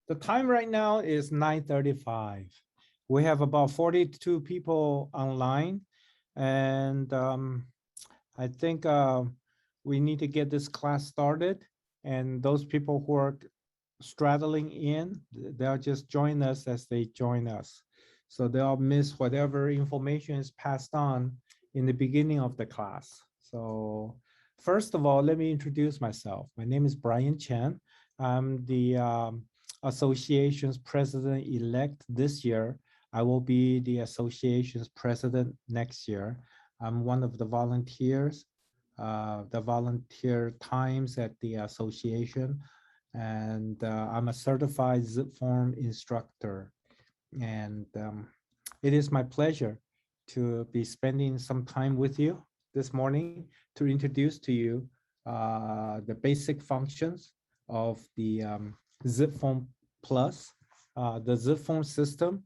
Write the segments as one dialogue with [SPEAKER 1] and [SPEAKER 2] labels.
[SPEAKER 1] The time right now is 9:35. We have about 42 people online, and I think we need to get this class started. And those people who are straddling in, they'll just join us as they join us. So they'll miss whatever information is passed on in the beginning of the class. So first of all, let me introduce myself. My name is Brian Chen. I'm the association's president-elect this year. I will be the association's president next year. I'm one of the volunteers, the volunteer times at the association, and I'm a certified zipForm instructor. And it is my pleasure to be spending some time with you this morning to introduce to you the basic functions of the zipForm Plus, the zipForm system,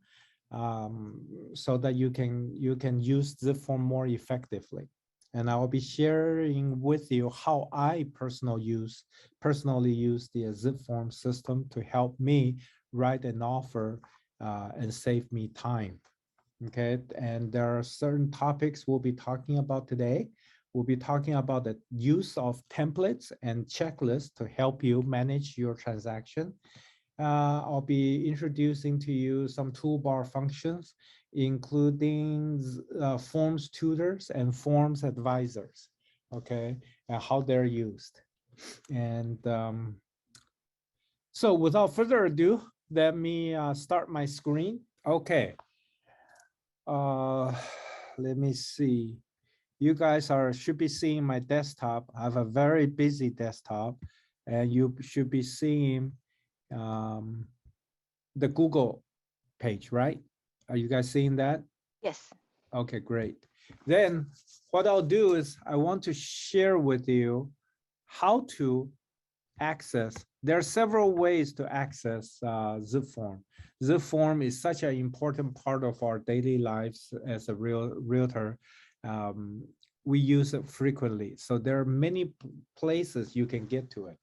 [SPEAKER 1] so that you can use zipForm more effectively. And I will be sharing with you how I personally use the zipForm system to help me write an offer and save me time. Okay, and there are certain topics we'll be talking about today. We'll be talking about the use of templates and checklists to help you manage your transaction. I'll be introducing to you some toolbar functions, including forms tutors and forms advisors, okay, and how they're used. And so without further ado, let me start my screen. Okay. Let me see. You guys should be seeing my desktop. I have a very busy desktop, and you should be seeing the Google page, right? Are you guys seeing that?
[SPEAKER 2] Yes.
[SPEAKER 1] Okay, great. Then what I'll do is I want to share with you how to access. There are several ways to access zipForm. zipForm is such an important part of our daily lives as a realtor. We use it frequently. So there are many places you can get to it.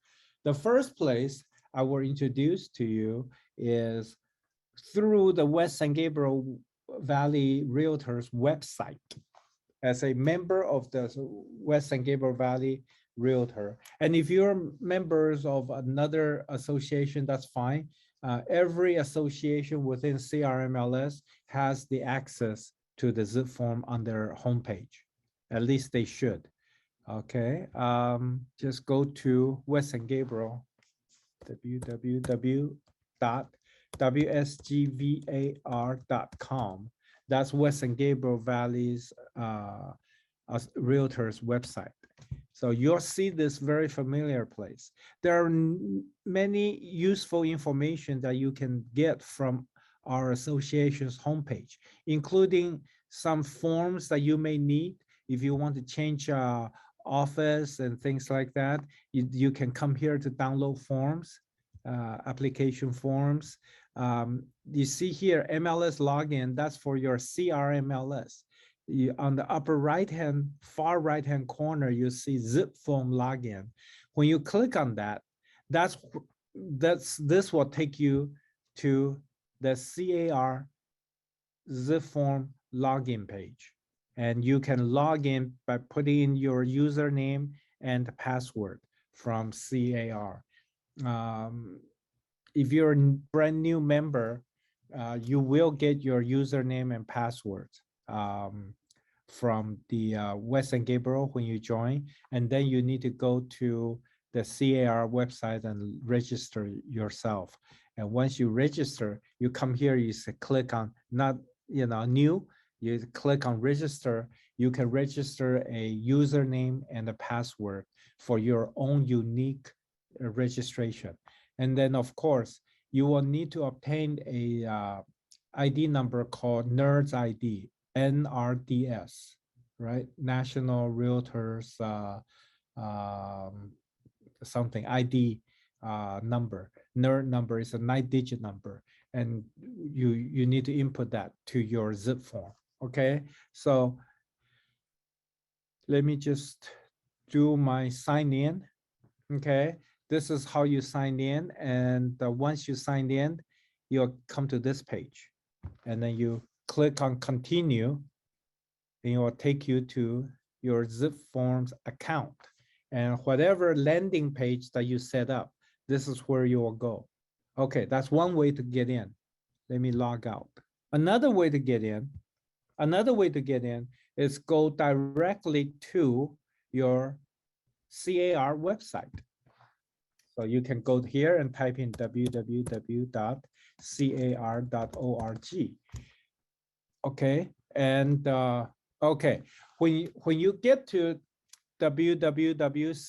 [SPEAKER 1] The first place I will introduce to you is through the West San Gabriel Valley Realtors website. As a member of the West San Gabriel Valley Realtor. And if you're members of another association, that's fine. Every association within CRMLS has the access to the zipForm on their homepage. At least they should. Okay, just go to West San Gabriel, www.wsgvar.com. That's West San Gabriel Valley's Realtors website. So you'll see this very familiar place. There are many useful information that you can get from our association's homepage, including some forms that you may need if you want to change office and things like that. You can come here to download forms, application forms. You see here, MLS login, that's for your CRMLS. On the upper far right-hand corner, you see zipForm login. When you click on that, this will take you to the CAR zipForm login page. And you can log in by putting in your username and password from CAR. If you're a brand new member, you will get your username and password from the West San Gabriel when you join, and then you need to go to the CAR website and register yourself. And once you register, you come here, you say, click on new, you click on register. You can register a username and a password for your own unique registration. And then of course, you will need to obtain a ID number called NERDS ID. NRDS, right? National Realtors something ID number. NERD number is a 9-digit number, and you need to input that to your zipForm. Okay, so let me just do my sign in. Okay, This is how you sign in. And once you sign in, you'll come to this page. And then you click on continue, and it will take you to your zipForms account. And whatever landing page that you set up, this is where you will go. Okay, that's one way to get in. Let me log out. Another way to get in is go directly to your CAR website. So you can go here and type in www.car.org. Okay, and okay, when you get to www.car.org,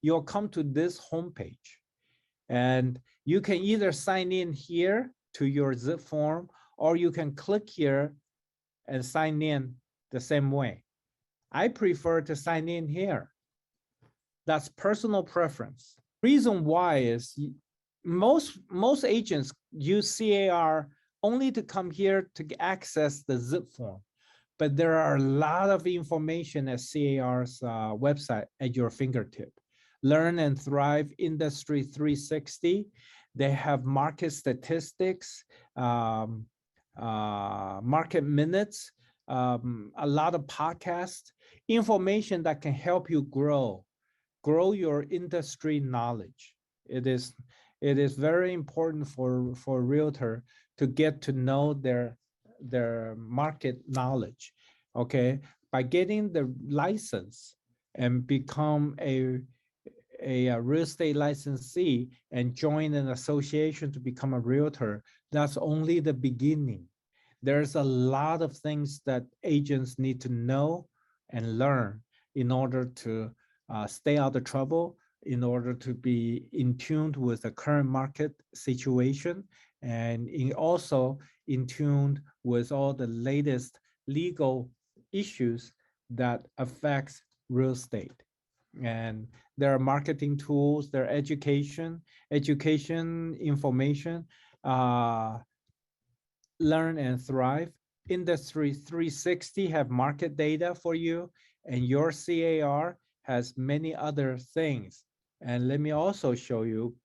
[SPEAKER 1] you'll come to this homepage. And you can either sign in here to your zipForm, or you can click here and sign in the same way. I prefer to sign in here. That's personal preference. Reason why is most agents use CAR only to come here to access the zipForm. But there are a lot of information at CAR's website at your fingertip. Learn and Thrive Industry 360. They have market statistics, market minutes, a lot of podcasts, information that can help you grow your industry knowledge. It is very important for a realtor to get to know their market knowledge. Okay, by getting the license and become a real estate licensee and join an association to become a realtor, that's only the beginning. There's a lot of things that agents need to know and learn in order to stay out of trouble, in order to be in tune with the current market situation, and also in tune with all the latest legal issues that affects real estate. And there are marketing tools, there are education information, Learn and Thrive. Industry 360 have market data for you, and your CAR has many other things. And let me also show you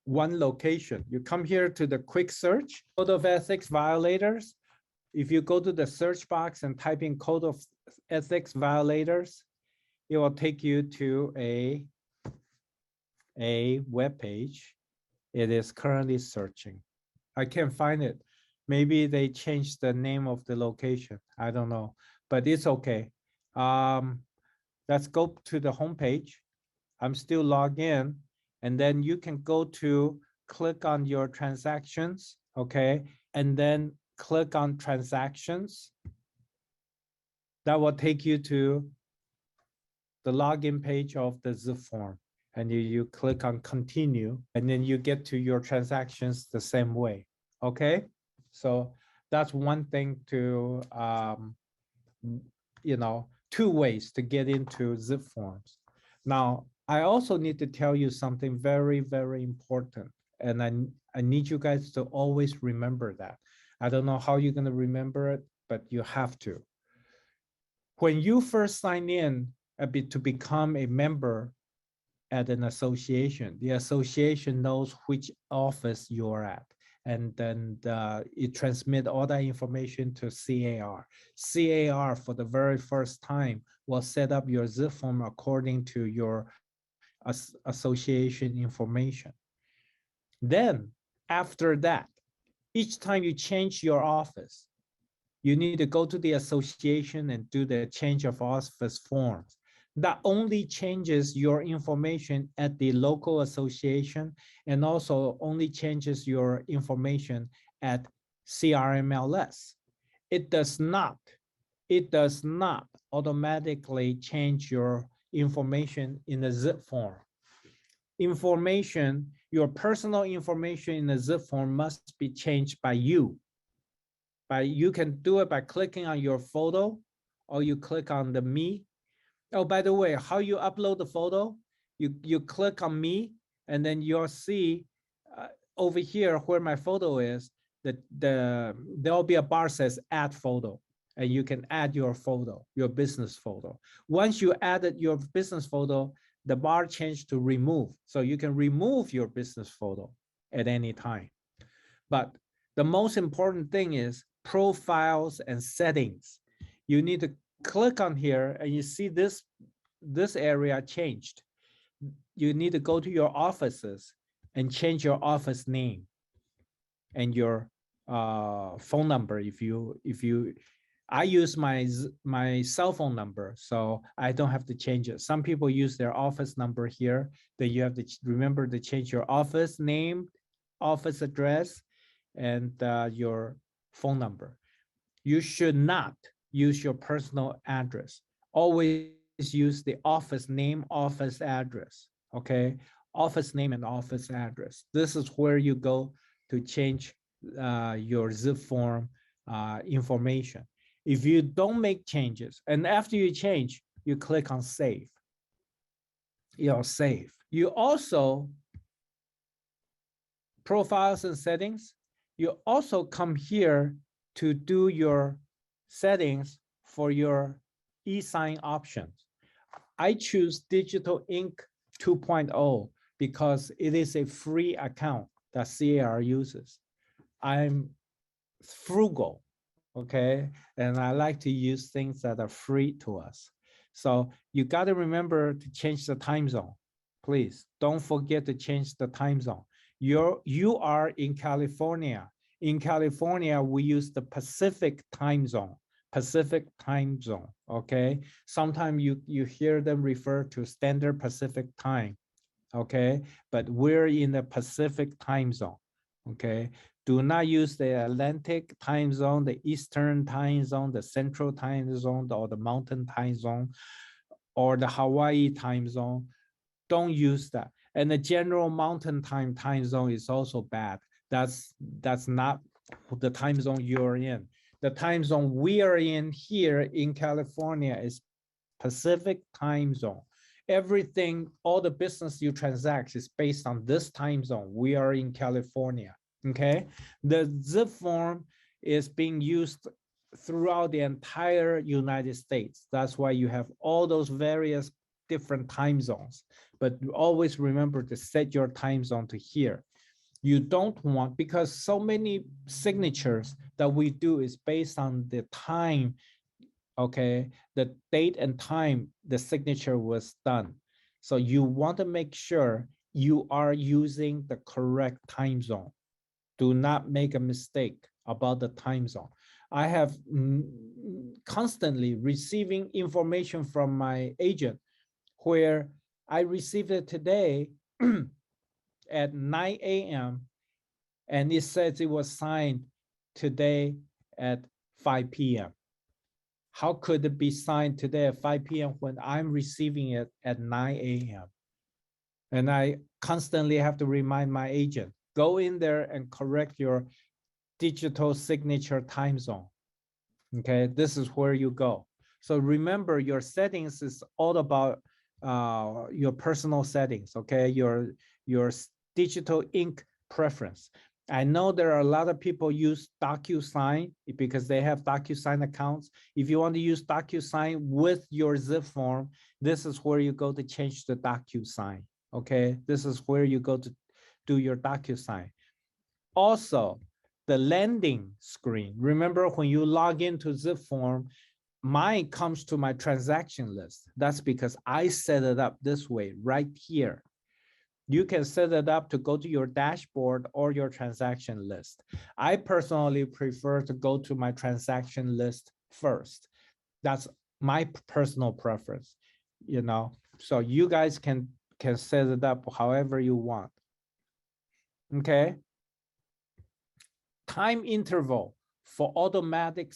[SPEAKER 1] one location. You come here to the quick search, Code of Ethics violators. If you go to the search box and type in Code of Ethics violators, it will take you to a web page. It is currently searching. I can't find it. Maybe they changed the name of the location. I don't know, but it's okay. Let's go to the home page. I'm still logged in, and then you can go to click on your transactions, okay? And then click on transactions. That will take you to the login page of the zipForm, and you click on continue, and then you get to your transactions the same way, okay? So that's one thing to, two ways to get into zipForms. Now, I also need to tell you something very, very important, and I need you guys to always remember that. I don't know how you're gonna remember it, but you have to. When you first sign in to become a member at an association, the association knows which office you're at, and then it transmits all that information to CAR. CAR, for the very first time, will set up your zipForm according to your association information. Then, after that, each time you change your office, you need to go to the association and do the change of office forms. That only changes your information at the local association, and also only changes your information at CRMLS. It does not automatically change your information in the zipForm. Your personal information in the zipForm must be changed by you. You can do it by clicking on your photo, or you click on the me. Oh, by the way, how you upload the photo, you click on me, and then you'll see over here where my photo is, there'll be a bar says add photo, and you can add your photo, your business photo. Once you added your business photo, the bar changed to remove. So you can remove your business photo at any time. But the most important thing is profiles and settings. You need to click on here and you see this area changed. You need to go to your offices and change your office name and your phone number. I use my cell phone number, so I don't have to change it. Some people use their office number here. Then you have to remember to change your office name, office address, and your phone number. You should not use your personal address. Always use the office name, office address. Okay, office name and office address. This is where you go to change your zipForm information. If you don't make changes, and after you change, you click on save. You'll save. You also, profiles and settings, you also come here to do your settings for your e-sign options. I choose Digital Ink 2.0 because it is a free account that CAR uses. I'm frugal, okay? And I like to use things that are free to us. So you got to remember to change the time zone. Please don't forget to change the time zone. You are in California. In California, we use the Pacific time zone. Pacific time zone, okay? Sometimes you hear them refer to standard Pacific time, okay? But we're in the Pacific time zone, okay? Do not use the Atlantic time zone, the Eastern time zone, the Central time zone, or the Mountain time zone, or the Hawaii time zone. Don't use that. And the general Mountain time zone is also bad. That's not the time zone you're in. The time zone we are in here in California is Pacific time zone. Everything, all the business you transact is based on this time zone. We are in California, okay? The zipForm is being used throughout the entire United States. That's why you have all those various different time zones. But always remember to set your time zone to here. You don't want, because so many signatures that we do is based on the time, okay, the date and time the signature was done. So you want to make sure you are using the correct time zone. Do not make a mistake about the time zone. I have constantly receiving information from my agent where I received it today at 9 a.m. and it says it was signed today at 5 p.m. How could it be signed today at 5 p.m. when I'm receiving it at 9 a.m.? And I constantly have to remind my agent, go in there and correct your digital signature time zone. Okay, this is where you go. So remember, your settings is all about your personal settings, okay? Your digital ink preference. I know there are a lot of people use DocuSign because they have DocuSign accounts. If you want to use DocuSign with your zipForm, this is where you go to change the DocuSign, okay? This is where you go to do your DocuSign. Also, the landing screen. Remember when you log into zipForm, mine comes to my transaction list. That's because I set it up this way right here. You can set it up to go to your dashboard or your transaction list. I personally prefer to go to my transaction list first. That's my personal preference, you know. So you guys can set it up however you want. Okay. Time interval for automatic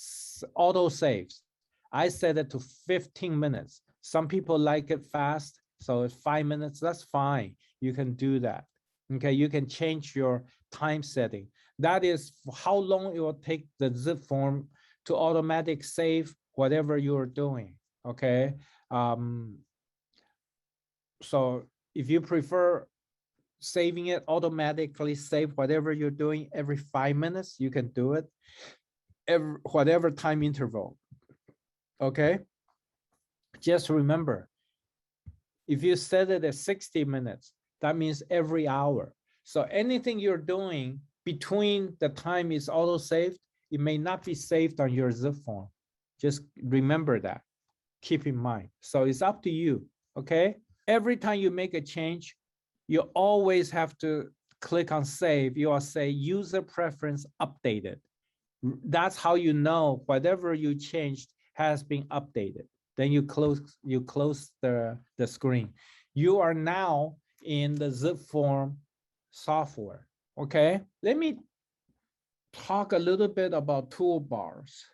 [SPEAKER 1] auto saves. I set it to 15 minutes. Some people like it fast, so it's 5 minutes, that's fine. You can do that. Okay, you can change your time setting. That is how long it will take the zipForm to automatic save whatever you're doing. Okay. So if you prefer saving it automatically, save whatever you're doing every 5 minutes, you can do it every whatever time interval. Okay, just remember, If you set it at 60 minutes, that means every hour. So anything you're doing between the time is auto saved, it may not be saved on your zip form. Just remember that. Keep in mind. So it's up to you. Okay. Every time you make a change, you always have to click on save. You will say user preference updated. That's how you know whatever you changed has been updated. Then you close the screen. You are now in the zipForm software. Okay, let me talk a little bit about toolbars.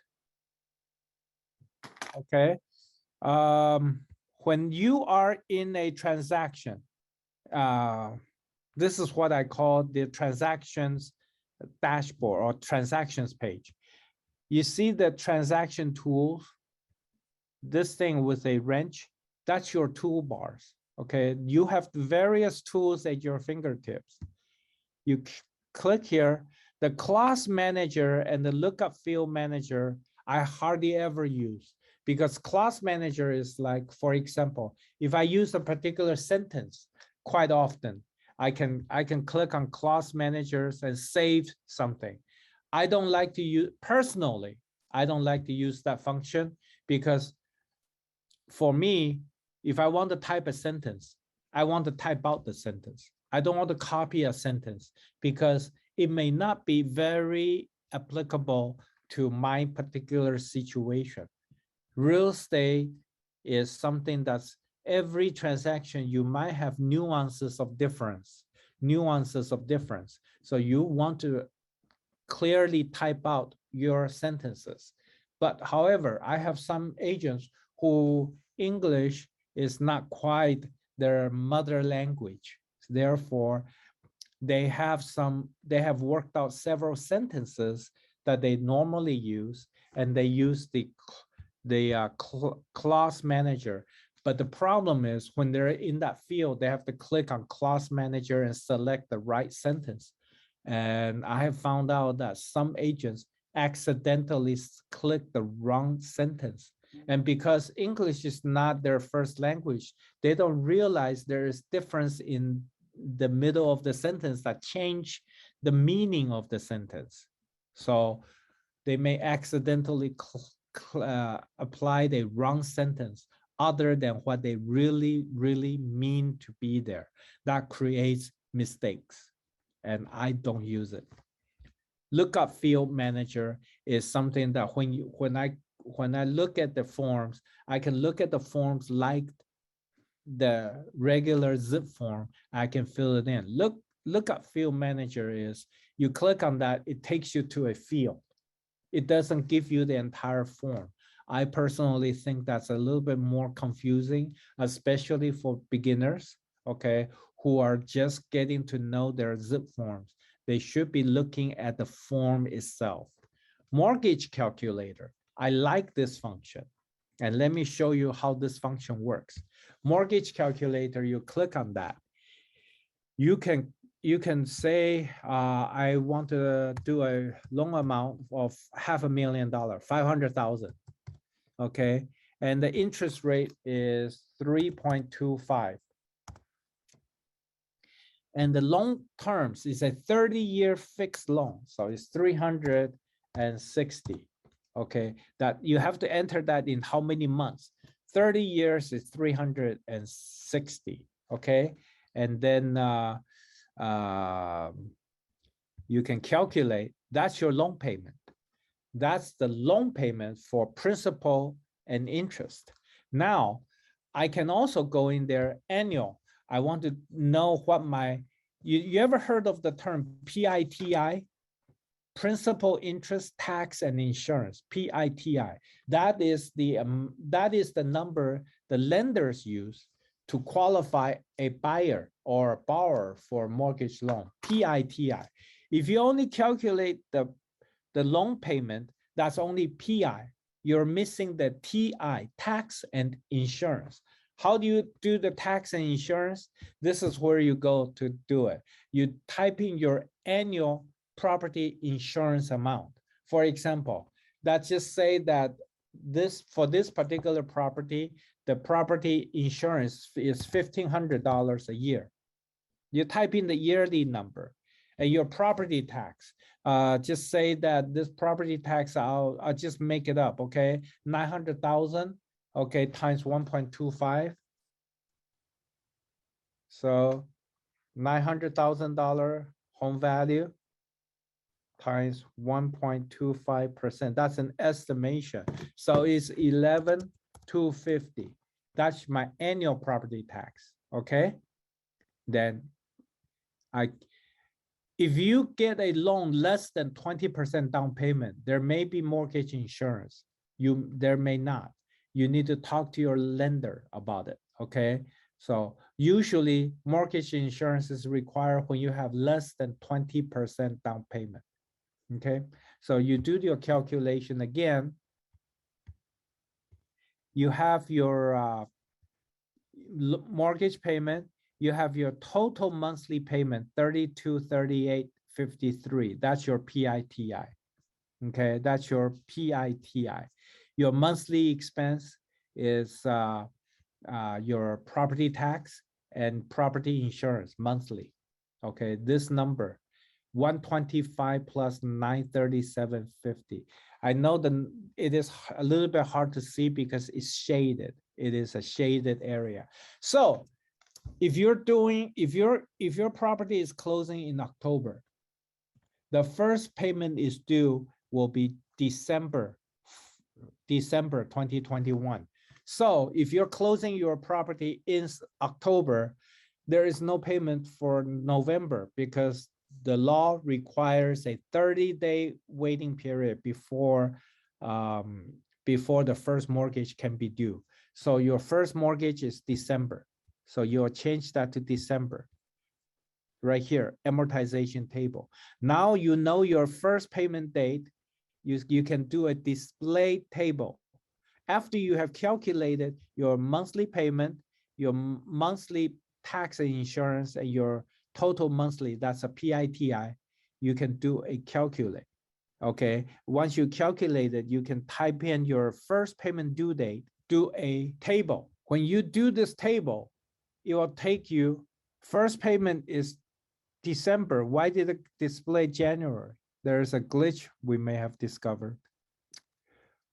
[SPEAKER 1] Okay, when you are in a transaction, this is what I call the transactions dashboard or transactions page. You see the transaction tools, this thing with a wrench, that's your toolbars. Okay, you have various tools at your fingertips. You click here, the class manager and the lookup field manager, I hardly ever use, because class manager is like, for example, if I use a particular sentence quite often, I can click on class managers and save something. I don't like to use, personally, I don't like to use that function, because for me, if I want to type a sentence, I want to type out the sentence. I don't want to copy a sentence because it may not be very applicable to my particular situation. Real estate is something that's every transaction, you might have nuances of difference. So you want to clearly type out your sentences. But however, I have some agents who English is not quite their mother language. Therefore, they have worked out several sentences that they normally use, and they use the class manager. But the problem is when they're in that field, they have to click on class manager and select the right sentence. And I have found out that some agents accidentally click the wrong sentence. And because English is not their first language, they don't realize there is difference in the middle of the sentence that change the meaning of the sentence. So they may accidentally apply the wrong sentence other than what they really mean to be there. That creates mistakes, and I don't use it. Lookup field manager is something that when I look at the forms, I can look at the forms like the regular zip form. I can fill it in. Lookup field manager is, you click on that, it takes you to a field. It doesn't give you the entire form. I personally think that's a little bit more confusing, especially for beginners, okay, who are just getting to know their zip forms. They should be looking at the form itself. Mortgage calculator, I like this function. And let me show you how this function works. Mortgage calculator, you click on that. You can say, I want to do a loan amount of $500,000, 500,000. Okay, and the interest rate is 3.25. And the loan terms is a 30-year fixed loan, so it's 360. Okay, that you have to enter that in how many months. 30 years is 360. Okay, and then you can calculate, that's your loan payment. That's the loan payment for principal and interest. Now, I can also go in there annual. I want to know what you ever heard of the term PITI? Principal, interest, tax, and insurance, PITI. That is the number the lenders use to qualify a buyer or a borrower for a mortgage loan, PITI. If you only calculate the loan payment, that's only PI. You're missing the TI, tax and insurance. How do you do the tax and insurance? This is where you go to do it. You type in your annual property insurance amount. For example, let's just say that for this particular property, the property insurance is $1,500 a year. You type in the yearly number and your property tax. Just say that this property tax, I'll just make it up, okay? 900,000, okay, times 1.25. So $900,000 home value times 1.25%. That's an estimation. So it's 11,250. That's my annual property tax, okay? Then if you get a loan less than 20% down payment, there may be mortgage insurance. There may not. You need to talk to your lender about it, okay? So usually mortgage insurance is required when you have less than 20% down payment, okay? So you do your calculation again. You have your mortgage payment. You have your total monthly payment, 3238.53. That's your PITI. Okay, that's your PITI. Your monthly expense is your property tax and property insurance monthly. Okay, this number, 125 plus 937.50. I know that it is a little bit hard to see because it's shaded. It is a shaded area. So if your property is closing in October, the first payment is due will be December 2021. So if you're closing your property in October, there is no payment for November because the law requires a 30-day waiting period before the first mortgage can be due. So your first mortgage is December. So you'll change that to December. Right here, amortization table. Now you know your first payment date. You can do a display table. After you have calculated your monthly payment, your monthly tax and insurance, and your total monthly, that's a PITI, you can do a calculate. Okay, once you calculate it, you can type in your first payment due date, do a table. When you do this table, it will take you, first payment is December. Why did it display January? There is a glitch we may have discovered.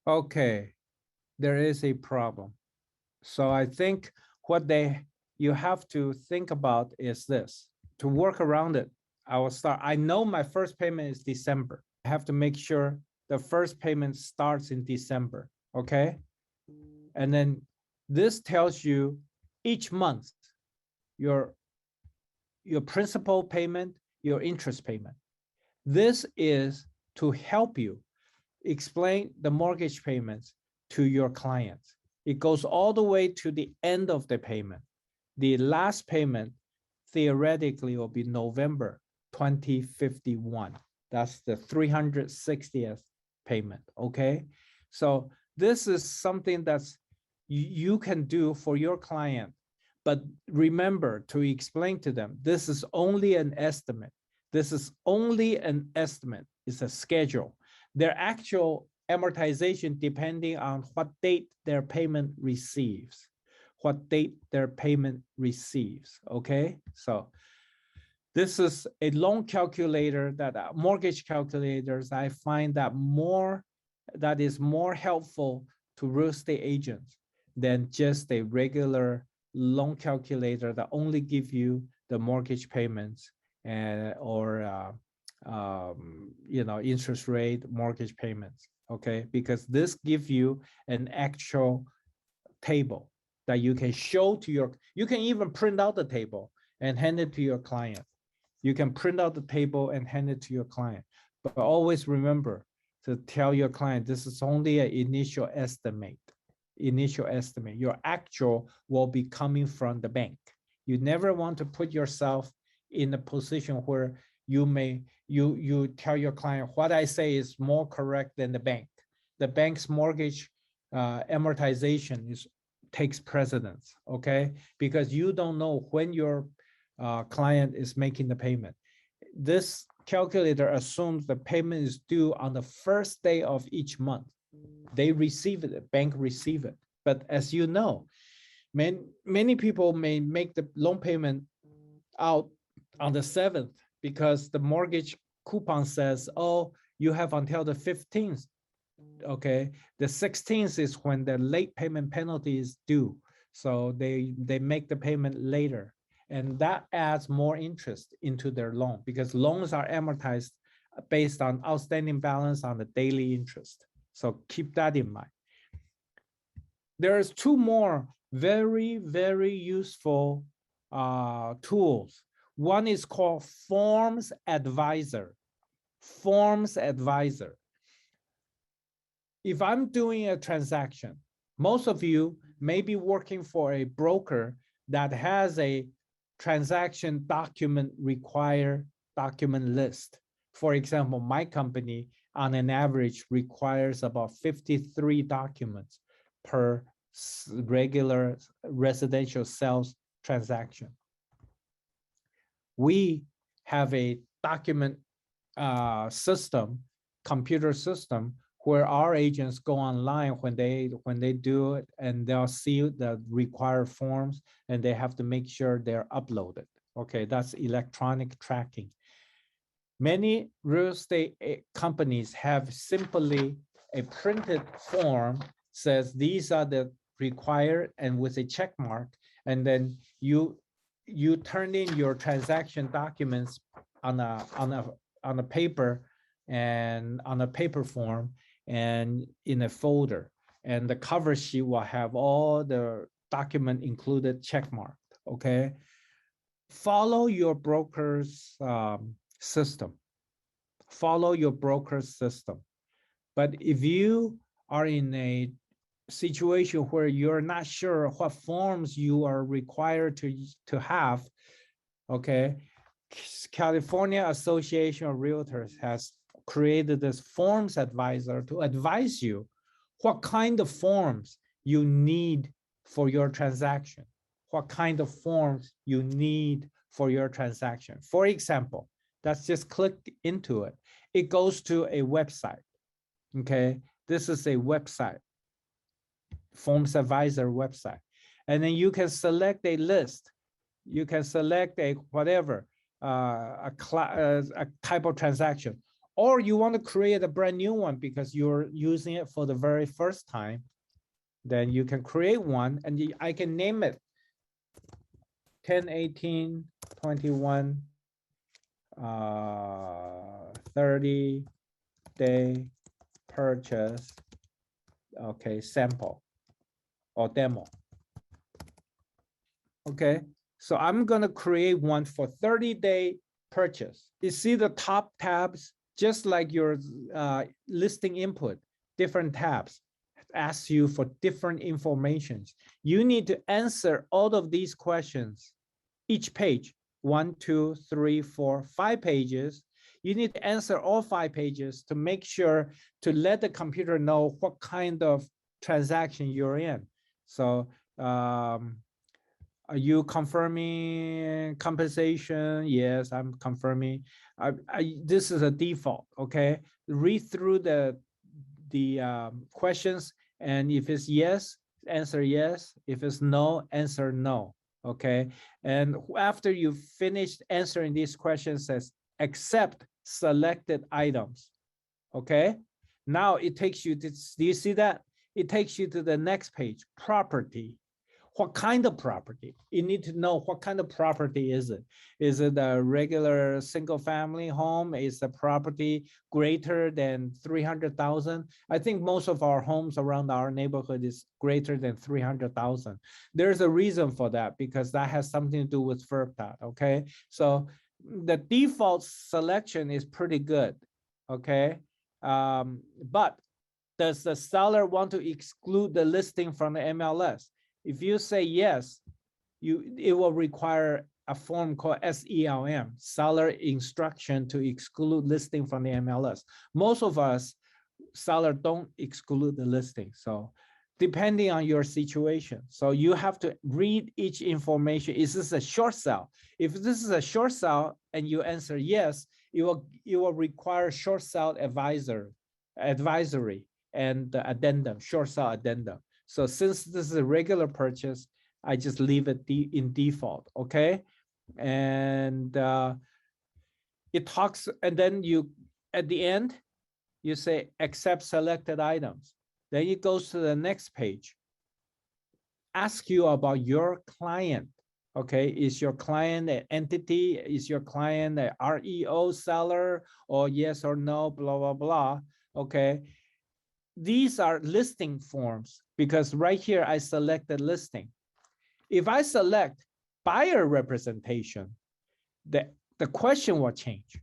[SPEAKER 1] Okay, there is a problem. So I think what you have to think about is this. To work around it, I will start. I know my first payment is December. I have to make sure the first payment starts in December, okay? And then this tells you each month your principal payment, your interest payment. This is to help you explain the mortgage payments to your clients. It goes all the way to the end of the payment. The last payment theoretically will be November 2051. That's the 360th payment, okay? So this is something that's you can do for your client. But remember to explain to them, this is only an estimate. This is only an estimate. It's a schedule. Their actual amortization depending on what date their payment receives. What date their payment receives, okay? So this is a loan calculator that mortgage calculators, I find that is more helpful to real estate agents than just a regular loan calculator that only give you the mortgage payments and or interest rate, mortgage payments, okay? Because this gives you an actual table that you can show to you can even print out the table and hand it to your client. You can print out the table and hand it to your client. But always remember to tell your client, this is only an initial estimate. Your actual will be coming from the bank. You never want to put yourself in a position where you tell your client, what I say is more correct than the bank. The bank's mortgage amortization takes precedence, okay? Because you don't know when your client is making the payment. This calculator assumes the payment is due on the first day of each month. They receive it, the bank receive it. But as you know, many people may make the loan payment out on the 7th because the mortgage coupon says, oh, you have until the 15th. Okay, the 16th is when the late payment penalty is due. So they make the payment later. And that adds more interest into their loan because loans are amortized based on outstanding balance on the daily interest. So keep that in mind. There's two more very useful tools. One is called Forms Advisor. Forms Advisor. If I'm doing a transaction, most of you may be working for a broker that has a transaction document list. For example, my company on an average requires about 53 documents per regular residential sales transaction. We have a document system, computer system, where our agents go online when they do it, and they'll see the required forms, and they have to make sure they're uploaded. Okay, that's electronic tracking. Many real estate companies have simply a printed form says these are the required and with a check mark, and then you turn in your transaction documents on a paper and on a paper form and in a folder, and the cover sheet will have all the document included check mark. Okay, follow your broker's system. Follow your broker's system. But if you are in a situation where you're not sure what forms you are required to have, okay, California Association of Realtors has created this Forms Advisor to advise you what kind of forms you need for your transaction, what kind of forms you need for your transaction. For example, let's just click into it. It goes to a website, okay? This is a website, Forms Advisor website. And then you can select a list. You can select a whatever, a type of transaction. Or you want to create a brand new one because you're using it for the very first time. Then you can create one, and I can name it 10/18/21 30-day purchase, okay, sample or demo. Okay, so I'm gonna create one for 30-day purchase. You see the top tabs, just like your listing input, different tabs asks you for different informations. You need to answer all of these questions, each page, 1, 2, 3, 4, 5 pages. You need to answer all 5 pages to make sure to let the computer know what kind of transaction you're in. So are you confirming compensation? Yes, I'm confirming. This is a default, okay? Read through the questions, and if it's yes, answer yes. If it's no, answer no, okay? And after you finished answering these questions, says accept selected items, okay? Now it takes you to, do you see that? It takes you to the next page, property. What kind of property? You need to know what kind of property is it? Is it a regular single family home? Is the property greater than 300,000? I think most of our homes around our neighborhood is greater than 300,000. There's a reason for that because that has something to do with FERPTA, okay? So the default selection is pretty good, okay? But does the seller want to exclude the listing from the MLS? If you say yes, it will require a form called SELM, seller instruction to exclude listing from the MLS. Most of us, seller don't exclude the listing. So depending on your situation. So you have to read each information. Is this a short sale? If this is a short sale and you answer yes, it will require short sale advisory. and the addendum, short sale addendum. So since this is a regular purchase, I just leave it in default, okay? And it talks, and then you, at the end, you say accept selected items. Then it goes to the next page. Ask you about your client, okay? Is your client an entity? Is your client a REO seller, or yes or no, blah, blah, blah, okay? These are listing forms because right here I selected listing. If I select buyer representation, the question will change.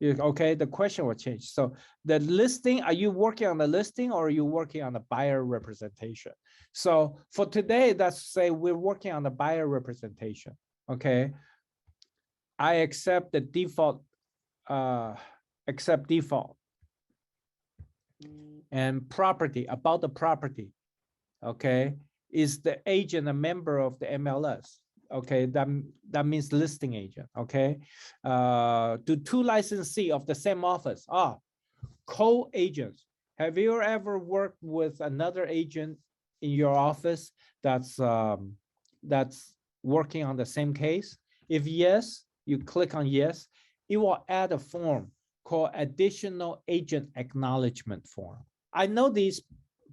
[SPEAKER 1] Okay, the question will change. So the listing, are you working on the listing or are you working on the buyer representation? So for today, let's say we're working on the buyer representation. Okay, I accept the default, accept default. And property, about the property, okay, is the agent a member of the MLS? Okay, that means listing agent, okay? Do two licensee of the same office, co-agents. Have you ever worked with another agent in your office that's working on the same case? If yes, you click on yes, it will add a form called additional agent acknowledgement form. I know these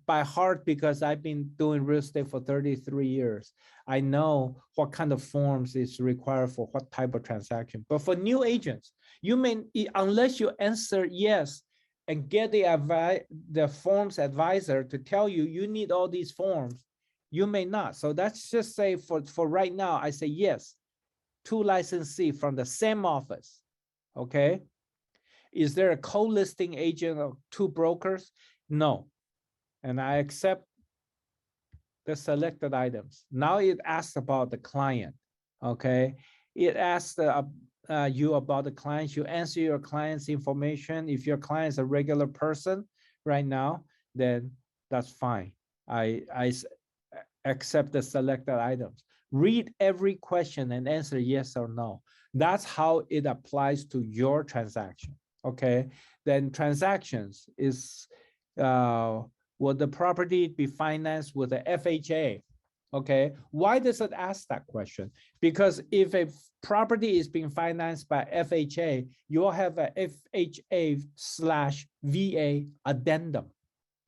[SPEAKER 1] by heart because I've been doing real estate for 33 years. I know what kind of forms is required for what type of transaction. But for new agents, you may, unless you answer yes and get the forms advisor to tell you you need all these forms, you may not. So let's just say for right now, I say yes, two licensee from the same office, okay? Is there a co-listing agent of two brokers? No. And I accept the selected items. Now it asks about the client, okay? It asks you about the clients. You answer your client's information. If your client is a regular person right now, then that's fine. I accept the selected items. Read every question and answer yes or no. That's how it applies to your transaction, okay? Then transactions is, will the property be financed with a FHA? Okay, why does it ask that question? Because if a property is being financed by FHA, you will have a FHA/VA addendum.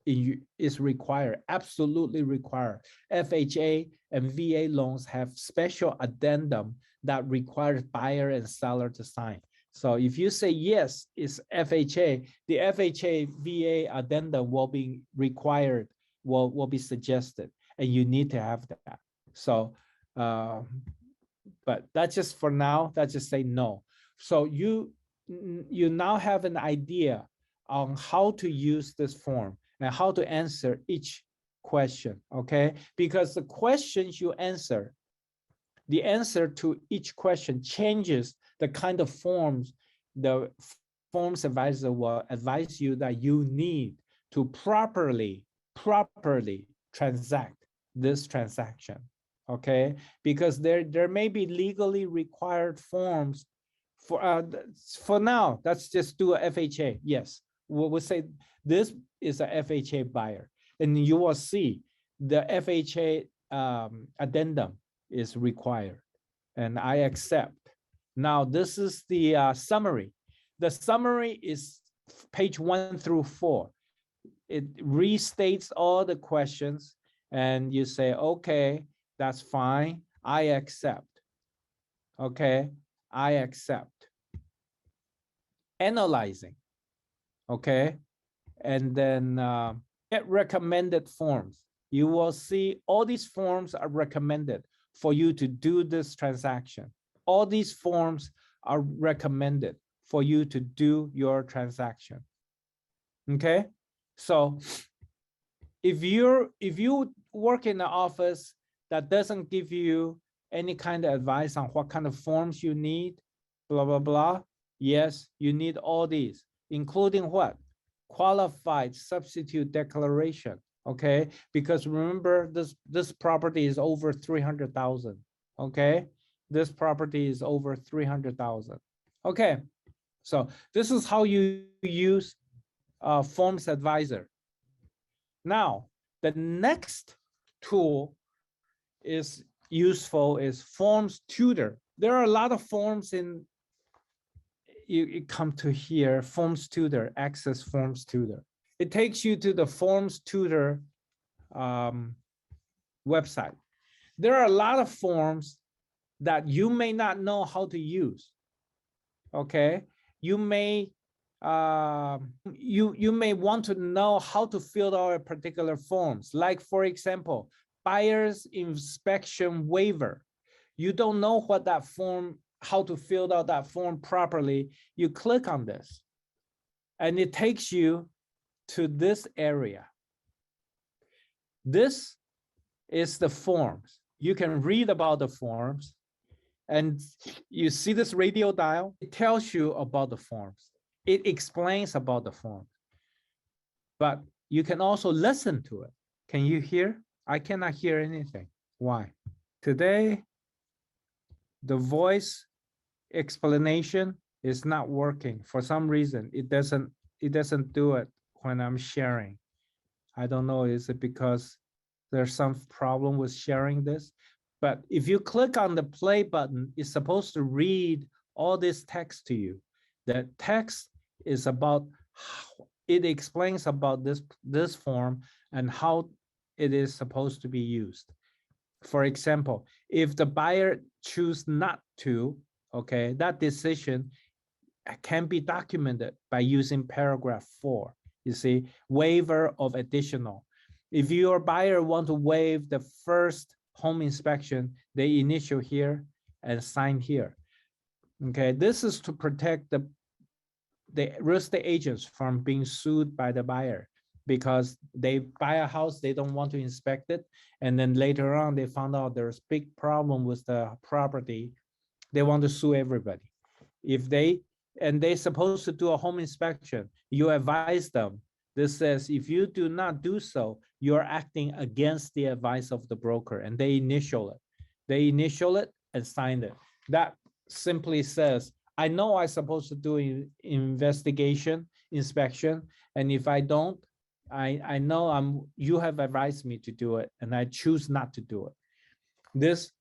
[SPEAKER 1] Is required, absolutely required. FHA and VA loans have special addendum that requires buyer and seller to sign. So if you say yes, it's FHA, the FHA VA addendum will be required, will be suggested, and you need to have that. So, but that's just for now, that's just say no. So you now have an idea on how to use this form and how to answer each question, okay? Because the questions you answer, the answer to each question changes the kind of forms the forms advisor will advise you that you need to properly transact this transaction, okay? Because there may be legally required forms for now. Let's just do a FHA. Yes, we'll say this is a FHA buyer, and you will see the FHA addendum is required, and I accept. Now, this is the summary. The summary is page 1 through 4. It restates all the questions, and you say, okay, that's fine. I accept. Okay, I accept. Analyzing. Okay, and then get recommended forms. You will see all these forms are recommended for you to do this transaction. All these forms are recommended for you to do your transaction. Okay, so if you work in an office that doesn't give you any kind of advice on what kind of forms you need, blah blah blah, yes, you need all these, including what? Qualified substitute declaration. Okay, because remember, this property is over 300,000. Okay, this property is over 300,000. Okay, so this is how you use Forms Advisor. Now, the next tool is useful is Forms Tutor. There are a lot of forms in, you come to here, Forms Tutor, Access Forms Tutor. It takes you to the Forms Tutor website. There are a lot of forms that you may not know how to use. Okay, you may you may want to know how to fill out a particular forms. Like for example, buyer's inspection waiver. You don't know what that form, how to fill out that form properly. You click on this, and it takes you to this area. This is the forms. You can read about the forms, and you see this radio dial. It tells you about the forms. It explains about the forms, but you can also listen to it. Can you hear? I cannot hear anything. Why? Today, the voice explanation is not working. For some reason, it doesn't do it when I'm sharing. I don't know, is it because there's some problem with sharing this? But if you click on the play button, it's supposed to read all this text to you. The text is about how it explains about this form and how it is supposed to be used. For example, if the buyer choose not to, okay, that decision can be documented by using paragraph 4. You see, waiver of additional. If your buyer want to waive the first home inspection, they initial here and sign here. Okay, this is to protect the real estate agents from being sued by the buyer, because they buy a house, they don't want to inspect it, and then later on they found out there's big problem with the property. They want to sue everybody. If they're supposed to do a home inspection, you advise them. This says if you do not do so, you're acting against the advice of the broker, and they initial it. They initial it and sign it. That simply says, I know I'm supposed to do inspection, and if I don't, I know you have advised me to do it, and I choose not to do it. This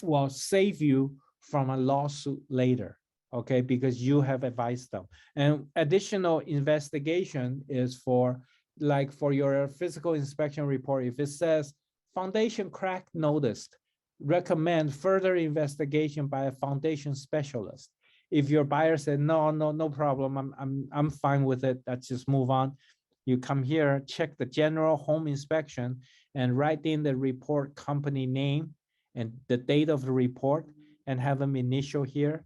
[SPEAKER 1] will save you from a lawsuit later, okay, because you have advised them. And additional investigation is for, like for your physical inspection report, if it says foundation crack noticed, recommend further investigation by a foundation specialist. If your buyer said, no problem, I'm fine with it, let's just move on. You come here, check the general home inspection, and write in the report company name and the date of the report, and have them initial here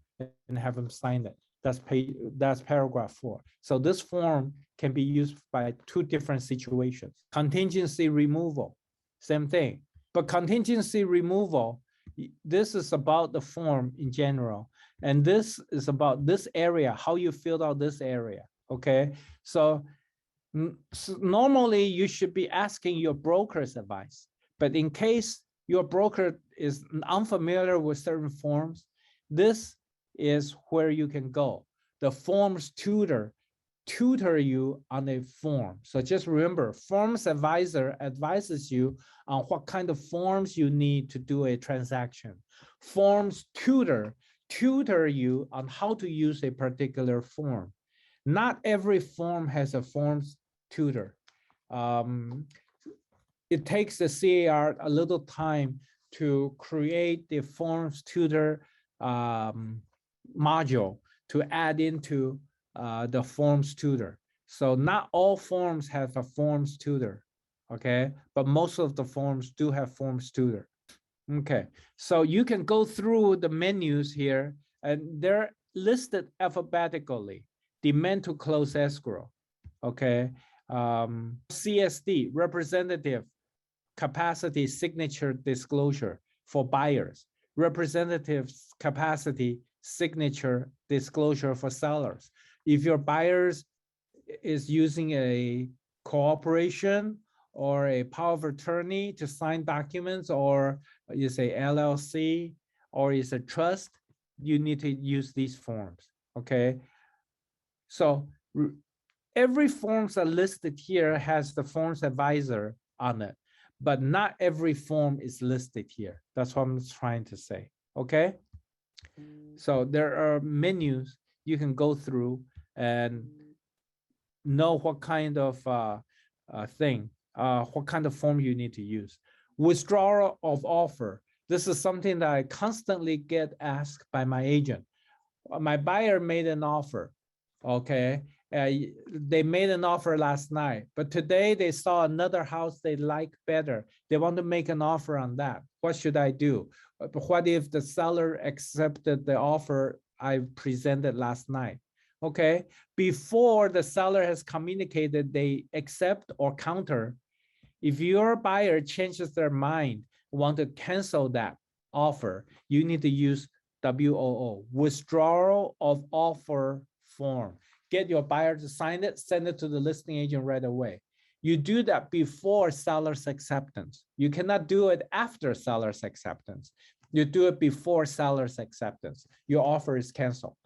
[SPEAKER 1] and have them sign it. That's paragraph 4. So this form can be used by 2 different situations. Contingency removal, same thing. But contingency removal, this is about the form in general. And this is about this area, how you filled out this area, okay? So normally you should be asking your broker's advice. But in case your broker is unfamiliar with certain forms, this is where you can go. The Forms Tutor you on a form. So just remember, Forms Advisor advises you on what kind of forms you need to do a transaction. Forms Tutor you on how to use a particular form. Not every form has a Forms Tutor. It takes the CAR a little time to create the Forms Tutor module to add into the Forms Tutor. So not all forms have a Forms Tutor, okay? But most of the forms do have Forms Tutor. Okay, so you can go through the menus here, and they're listed alphabetically. Demand to close escrow, okay? CSD, representative capacity signature disclosure for buyers, representative capacity signature disclosure for sellers. If your buyers is using a cooperation or a power of attorney to sign documents, or you say LLC, or is a trust, you need to use these forms, okay? So every forms that listed here has the forms advisor on it, but not every form is listed here. That's what I'm trying to say, okay? So there are menus you can go through and know what kind of what kind of form you need to use. Withdrawal of offer. This is something that I constantly get asked by my agent. My buyer made an offer, okay? They made an offer last night, but today they saw another house they like better. They want to make an offer on that. What should I do? What if the seller accepted the offer I presented last night? Okay, before the seller has communicated they accept or counter, if your buyer changes their mind, want to cancel that offer, you need to use WOO, withdrawal of offer form. Get your buyer to sign it, send it to the listing agent right away. You do that before seller's acceptance. You cannot do it after seller's acceptance. You do it before seller's acceptance. Your offer is canceled.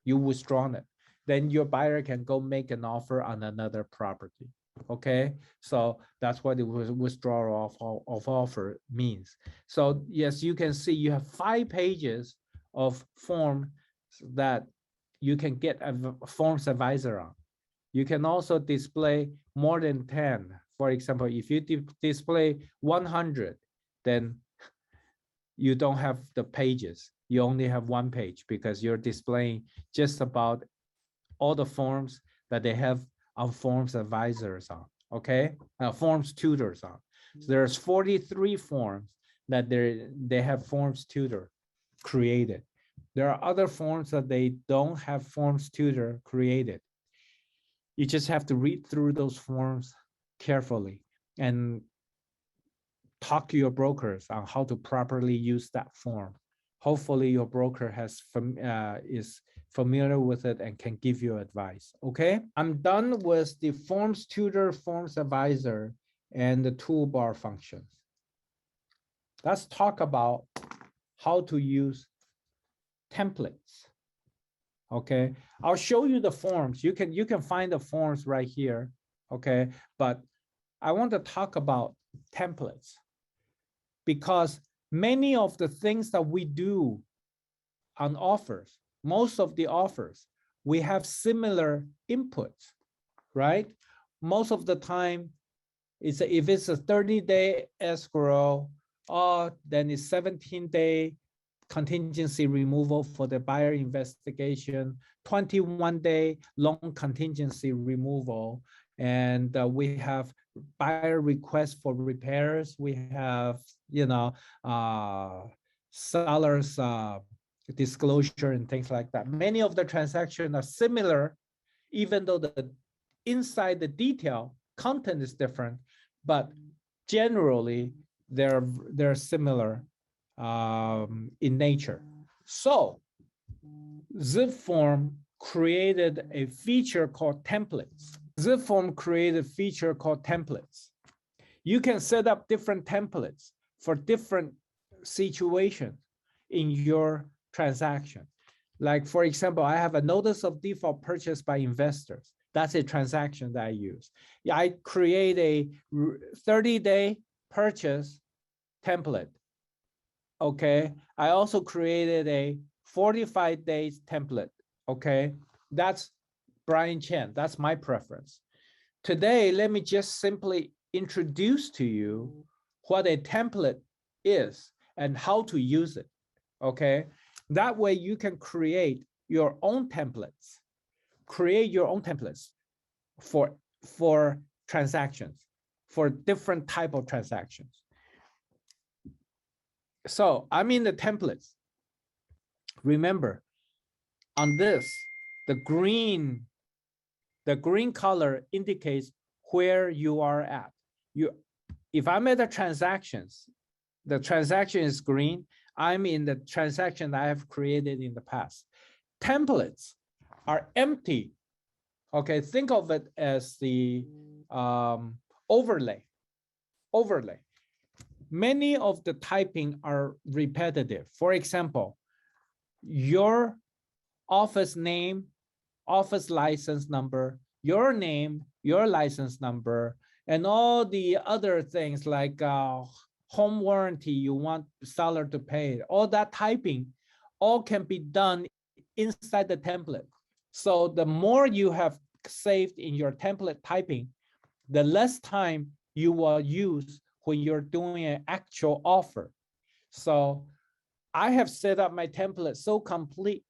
[SPEAKER 1] You withdrawn it. Then your buyer can go make an offer on another property. Okay, so that's what the withdrawal of offer means. So yes, you can see you have 5 pages of form that you can get a forms advisor on. You can also display more than 10. For example, if you display 100, then you don't have the pages. You only have 1 page because you're displaying just about all the forms that they have on forms advisors on, okay? Forms tutors on. So there's 43 forms that they have forms tutor created. There are other forms that they don't have forms tutor created. You just have to read through those forms carefully and talk to your brokers on how to properly use that form. Hopefully your broker is familiar with it and can give you advice, okay? I'm done with the forms tutor, forms advisor, and the toolbar functions. Let's talk about how to use templates, okay? I'll show you the forms. You can find the forms right here, okay? But I want to talk about templates because many of the things that we do on offers, most of the offers, we have similar inputs, right? Most of the time, if it's a 30-day escrow, then it's 17-day contingency removal for the buyer investigation, 21-day loan contingency removal, and we have buyer requests for repairs. We have, sellers disclosure and things like that. Many of the transactions are similar, even though the inside the detail content is different, but generally they're similar in nature. So zipForm created a feature called templates. zipForm created a feature called templates. You can set up different templates for different situations in your transaction. Like, for example, I have a notice of default purchase by investors. That's a transaction that I use. Yeah, I create a 30-day purchase template. Okay. I also created a 45 days template. Okay. That's Brian Chen. That's my preference. Today, let me just simply introduce to you what a template is and how to use it. Okay. That way you can create your own templates. Create your own templates for transactions, for different type of transactions. So I'm in the templates. Remember, on this, the green color indicates where you are at. If I'm at the transactions, the transaction is green. I'm in the transaction that I have created in the past. Templates are empty. Okay, think of it as the overlay. Many of the typing are repetitive. For example, your office name, office license number, your name, your license number, and all the other things like home warranty you want seller to pay, all that typing, all can be done inside the template. So the more you have saved in your template typing, the less time you will use when you're doing an actual offer. So I have set up my template so complete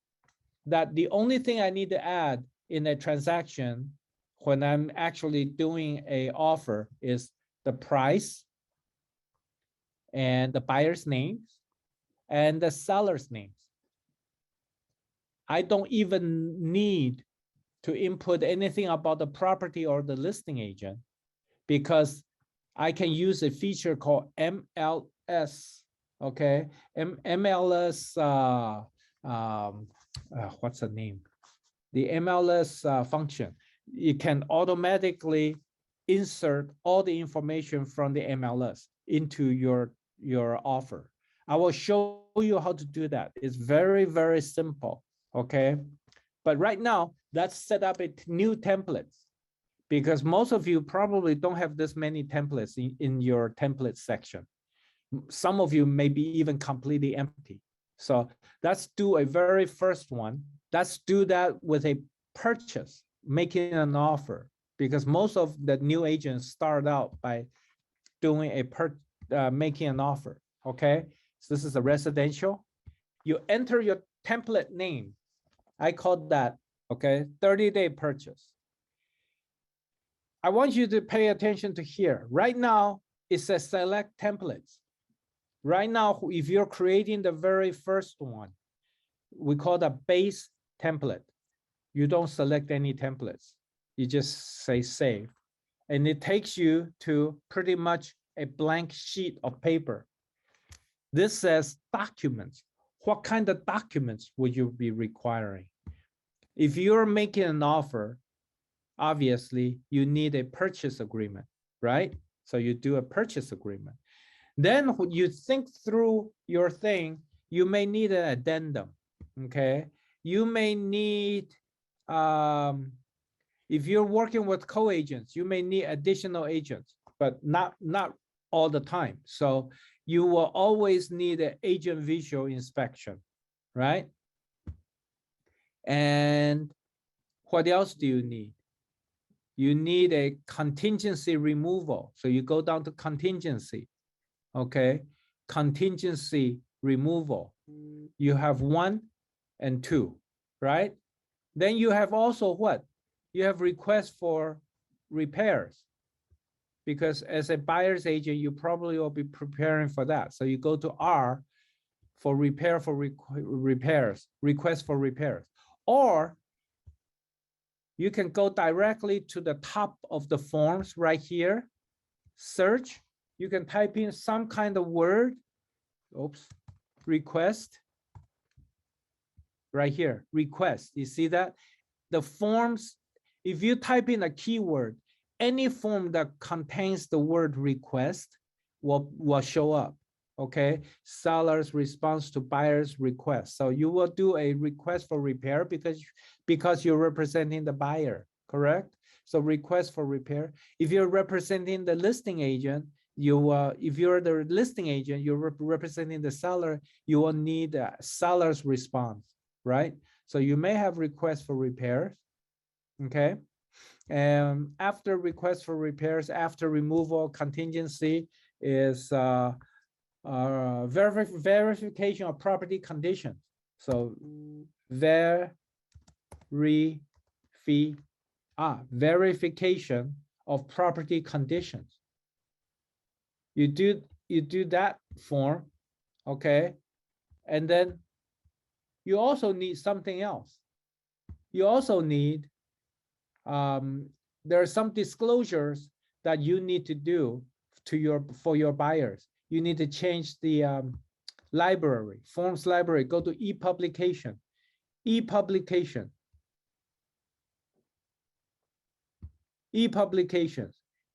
[SPEAKER 1] that the only thing I need to add in a transaction when I'm actually doing a offer is the price and the buyer's names and the seller's names. I don't even need to input anything about the property or the listing agent because I can use a feature called MLS, okay? MLS, what's the name? The MLS function. It can automatically insert all the information from the MLS into your offer. I will show you how to do that. It's very, very simple, okay? But right now, let's set up a new template because most of you probably don't have this many templates in your template section. Some of you may be even completely empty. So let's do a very first one. Let's do that with a purchase, making an offer, because most of the new agents start out by doing making an offer, okay? So this is a residential. You enter your template name. I call that, okay, 30-day purchase. I want you to pay attention to here. Right now, it says select templates. Right now, if you're creating the very first one, we call that base template. You don't select any templates. You just say save. And it takes you to pretty much a blank sheet of paper. This says documents. What kind of documents would you be requiring? If you're making an offer, obviously you need a purchase agreement, right? So you do a purchase agreement. Then when you think through your thing, you may need an addendum, okay? You may need, if you're working with co-agents, you may need additional agents, but not all the time. So you will always need an agent visual inspection, right? And what else do you need? You need a contingency removal. So you go down to contingency, okay? Contingency removal. You have 1 and 2, right? Then you have also what? You have requests for repairs. Because as a buyer's agent, you probably will be preparing for that. So you go to R for repairs, request for repairs. Or you can go directly to the top of the forms right here, search. You can type in some kind of word, request, right here, request. You see that? The forms, if you type in a keyword, any form that contains the word request will show up, okay? Seller's response to buyer's request. So you will do a request for repair because you're representing the buyer, correct? So request for repair. If you're representing the listing agent, if you're the listing agent, you're representing the seller, you will need a seller's response, right? So you may have requests for repairs, okay? And after request for repairs, after removal, contingency is verification of property conditions. So verification of property conditions. You do that form, okay? And then you also need something else. You also need, there are some disclosures that you need to do for your buyers. You need to change the library, forms library, go to e-publication. E-publications.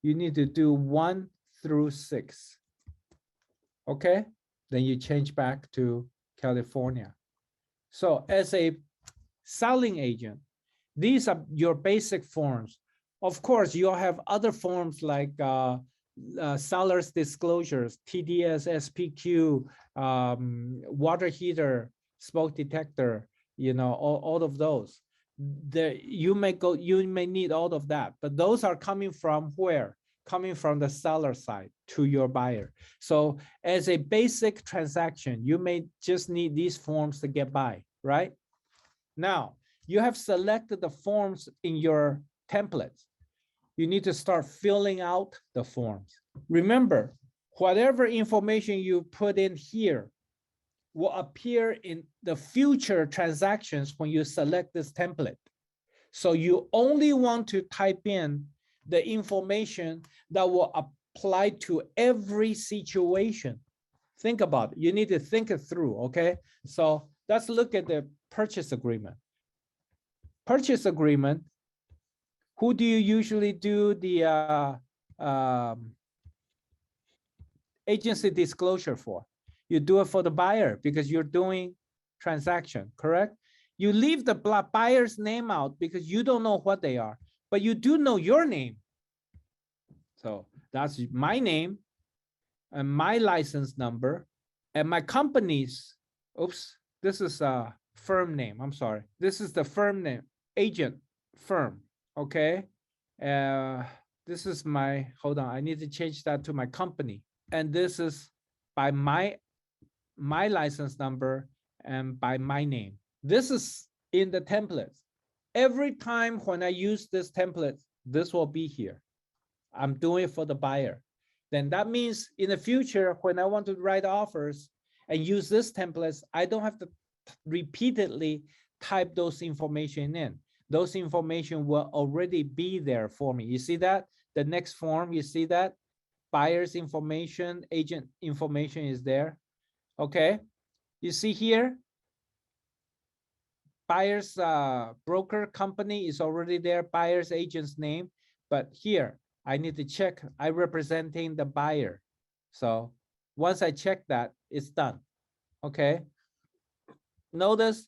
[SPEAKER 1] You need to do 1 through 6. Okay? Then you change back to California. So as a selling agent, these are your basic forms. Of course, you'll have other forms like seller's disclosures, TDS, SPQ, water heater, smoke detector, all of those. You may need all of that, but those are coming from where? Coming from the seller side to your buyer. So as a basic transaction, you may just need these forms to get by, right? Now, you have selected the forms in your templates. You need to start filling out the forms. Remember, whatever information you put in here will appear in the future transactions when you select this template. So you only want to type in the information that will apply to every situation. Think about it. You need to think it through, okay? So let's look at the purchase agreement. Purchase agreement, who do you usually do the agency disclosure for? You do it for the buyer because you're doing transaction, correct? You leave the buyer's name out because you don't know what they are, but you do know your name. So that's my name and my license number and my company's, oops, this is a firm name, I'm sorry. This is the firm name, agent firm, okay? This is my, hold on, I need to change that to my company. And this is by my license number and by my name. This is in the templates. Every time when I use this template, this will be here. I'm doing it for the buyer. Then that means in the future, when I want to write offers and use this templates, I don't have to repeatedly type those information in. Those information will already be there for me. You see that? The next form, you see that? Buyer's information, agent information is there. Okay. You see here, buyer's broker company is already there, buyer's agent's name. But here, I need to check, I representing the buyer. So once I check that, it's done. Okay. Notice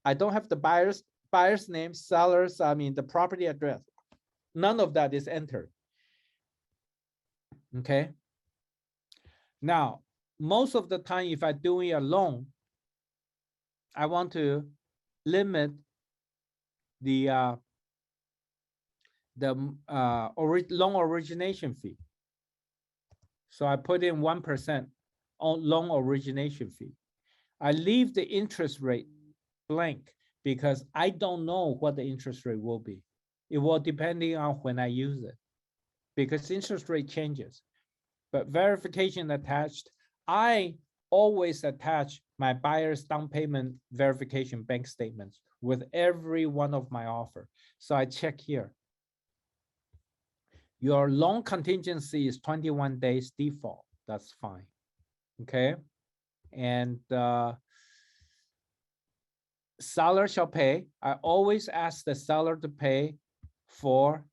[SPEAKER 1] I don't have the buyer's name, sellers, the property address. None of that is entered. Okay. Now, most of the time, if I'm doing a loan, I want to limit the loan origination fee. So I put in 1% on loan origination fee. I leave the interest rate blank because I don't know what the interest rate will be. It will depending on when I use it because interest rate changes. But verification attached, I always attach my buyer's down payment verification bank statements with every one of my offer. So I check here. Your loan contingency is 21 days default. That's fine. Okay. And seller shall pay. I always ask the seller to pay for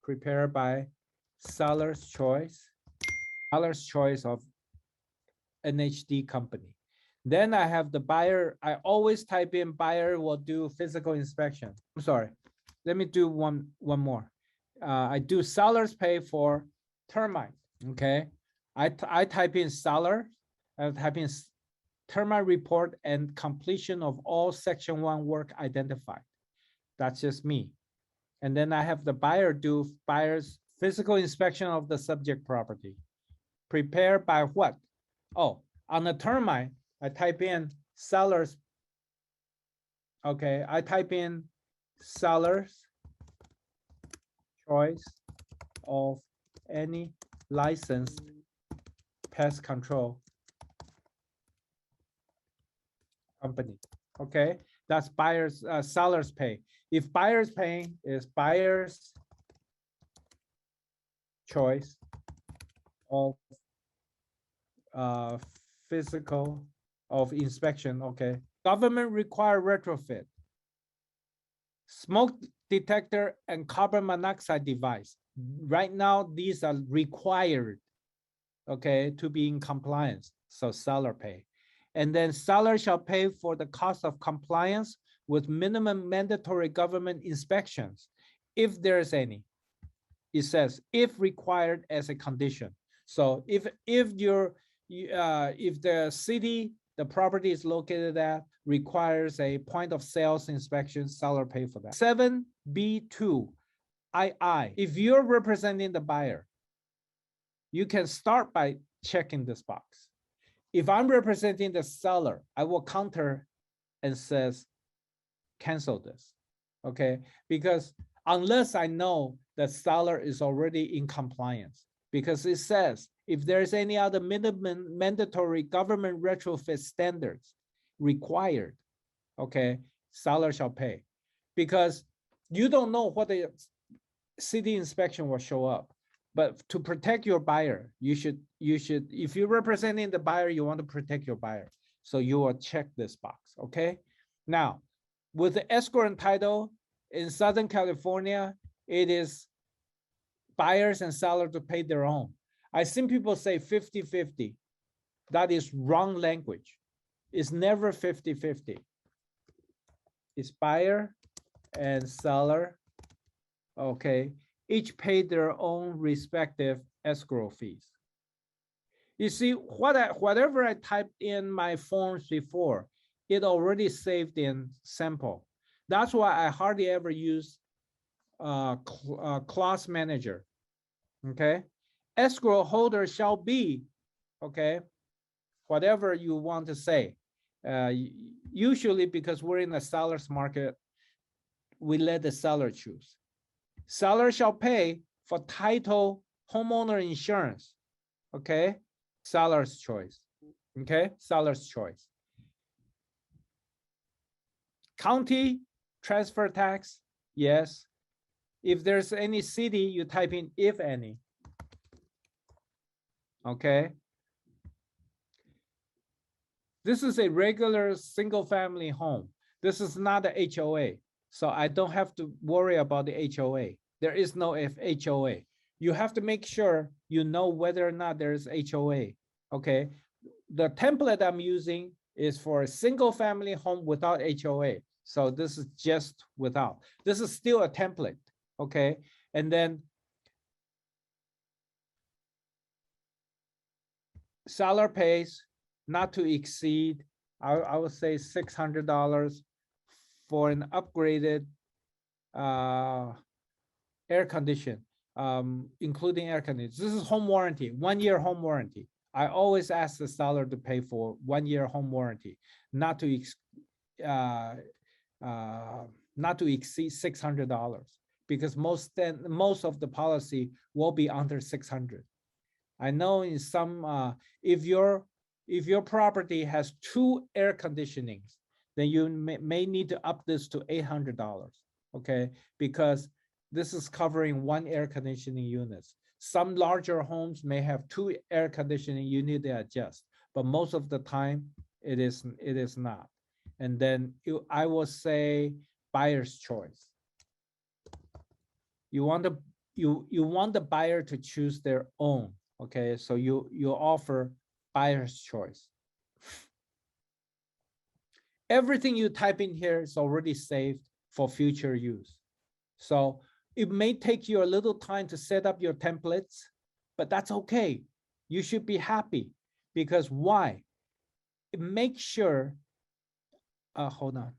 [SPEAKER 1] prepared by seller's choice of NHD company. Then I have the buyer. I always type in buyer will do physical inspection. I'm sorry. Let me do one more. I do sellers pay for termite. Okay. I type in seller. I type in termite report and completion of all section 1 work identified. That's just me. And then I have the buyer do buyer's physical inspection of the subject property. Prepared by what? Oh, on the termite, I type in sellers. Okay, I type in sellers choice of any licensed pest control company. Okay, that's buyers, sellers pay. If buyers paying is buyers choice of physical of inspection. Okay, government require retrofit, smoke detector and carbon monoxide device. Right now, these are required, okay, to be in compliance. So seller pay. And then seller shall pay for the cost of compliance with minimum mandatory government inspections if there's any. It says if required as a condition. So if the city the property is located at requires a point of sales inspection, seller pay for that. 7B2 II. If you're representing the buyer, you can start by checking this box. If I'm representing the seller, I will counter and says cancel this. Okay, because unless I know the seller is already in compliance, because it says if there's any other minimum mandatory government retrofit standards required, okay, seller shall pay. Because you don't know what the city inspection will show up. But to protect your buyer, you should, if you're representing the buyer, you want to protect your buyer. So you will check this box, okay? Now, with the escrow and title in Southern California, it is buyers and sellers to pay their own. I've seen people say 50-50. That is wrong language. It's never 50-50. It's buyer and seller, okay? Each pay their own respective escrow fees. You see, whatever I typed in my forms before, it already saved in sample. That's why I hardly ever use clause manager, okay? Escrow holder shall be, okay, whatever you want to say. Usually because we're in a seller's market, we let the seller choose. Seller shall pay for title, homeowner insurance, okay? Seller's choice, okay? Seller's choice. County transfer tax, yes. If there's any city, you type in if any, okay? This is a regular single family home. This is not a HOA. So I don't have to worry about the HOA. There is no HOA. You have to make sure you know whether or not there's HOA, okay? The template I'm using is for a single family home without HOA. So this is just without. This is still a template, okay? And then seller pays not to exceed, I would say $600 for an upgraded air condition, including air conditioning. This is home warranty, 1 year home warranty. I always ask the seller to pay for 1 year home warranty, not to exceed $600, because most of the policy will be under 600. I know in some, if your property has 2 air conditionings, then you may need to up this to $800, okay? Because this is covering 1 air conditioning unit. Some larger homes may have 2 air conditioning, you need to adjust, but most of the time it is not. And then I will say buyer's choice. You want the buyer to choose their own, okay? So you offer buyer's choice. Everything you type in here is already saved for future use. So it may take you a little time to set up your templates, but that's okay. You should be happy, because why? Make sure, hold on.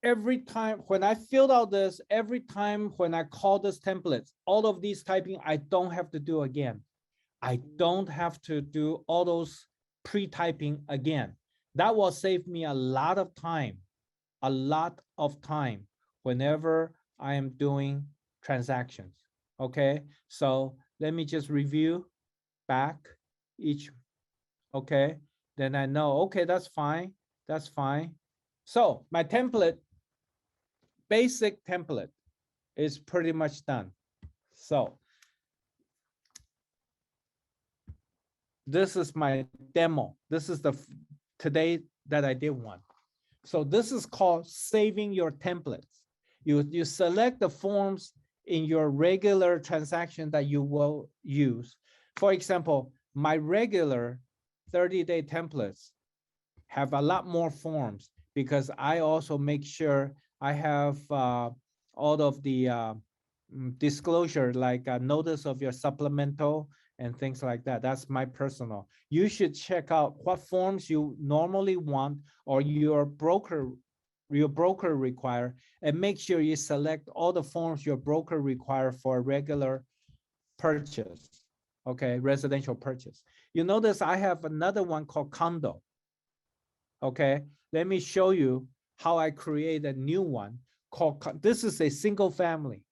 [SPEAKER 1] Every time when I filled out this, every time when I call this templates, all of these typing, I don't have to do again. I don't have to do all those pre-typing again. That will save me a lot of time whenever I am doing transactions, okay? So let me just review back each, okay? Then I know, okay, that's fine, that's fine. So my template, basic template is pretty much done. So this is my demo. This is the today that I did one. So this is called saving your templates. You select the forms in your regular transaction that you will use. For example, my regular 30-day templates have a lot more forms because I also make sure I have all of the disclosure, like a notice of your supplemental and things like that. That's my personal. You should check out what forms you normally want or your broker require, and make sure you select all the forms your broker require for a regular purchase. Okay, residential purchase. You notice I have another one called condo. Okay, let me show you how I create a new one called, this is a single family.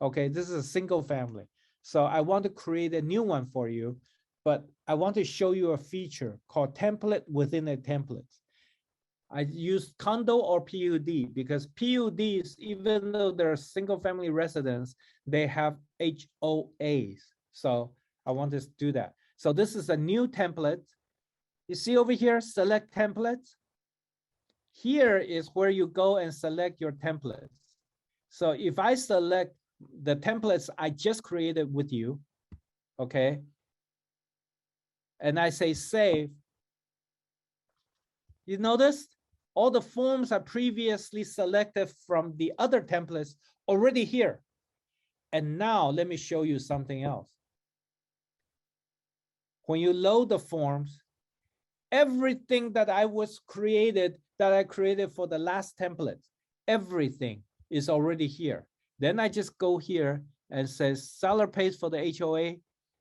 [SPEAKER 1] Okay, this is a single family. So I want to create a new one for you, but I want to show you a feature called template within a template. I use condo or PUD because PUDs, even though they're single family residents, they have HOAs. So I want to do that. So this is a new template. You see over here, select templates. Here is where you go and select your templates. So if I select the templates I just created with you, okay, and I say save, you notice all the forms I previously selected from the other templates already here. And now let me show you something else. When you load the forms, everything that I created for the last template, everything is already here. Then I just go here and says seller pays for the HOA,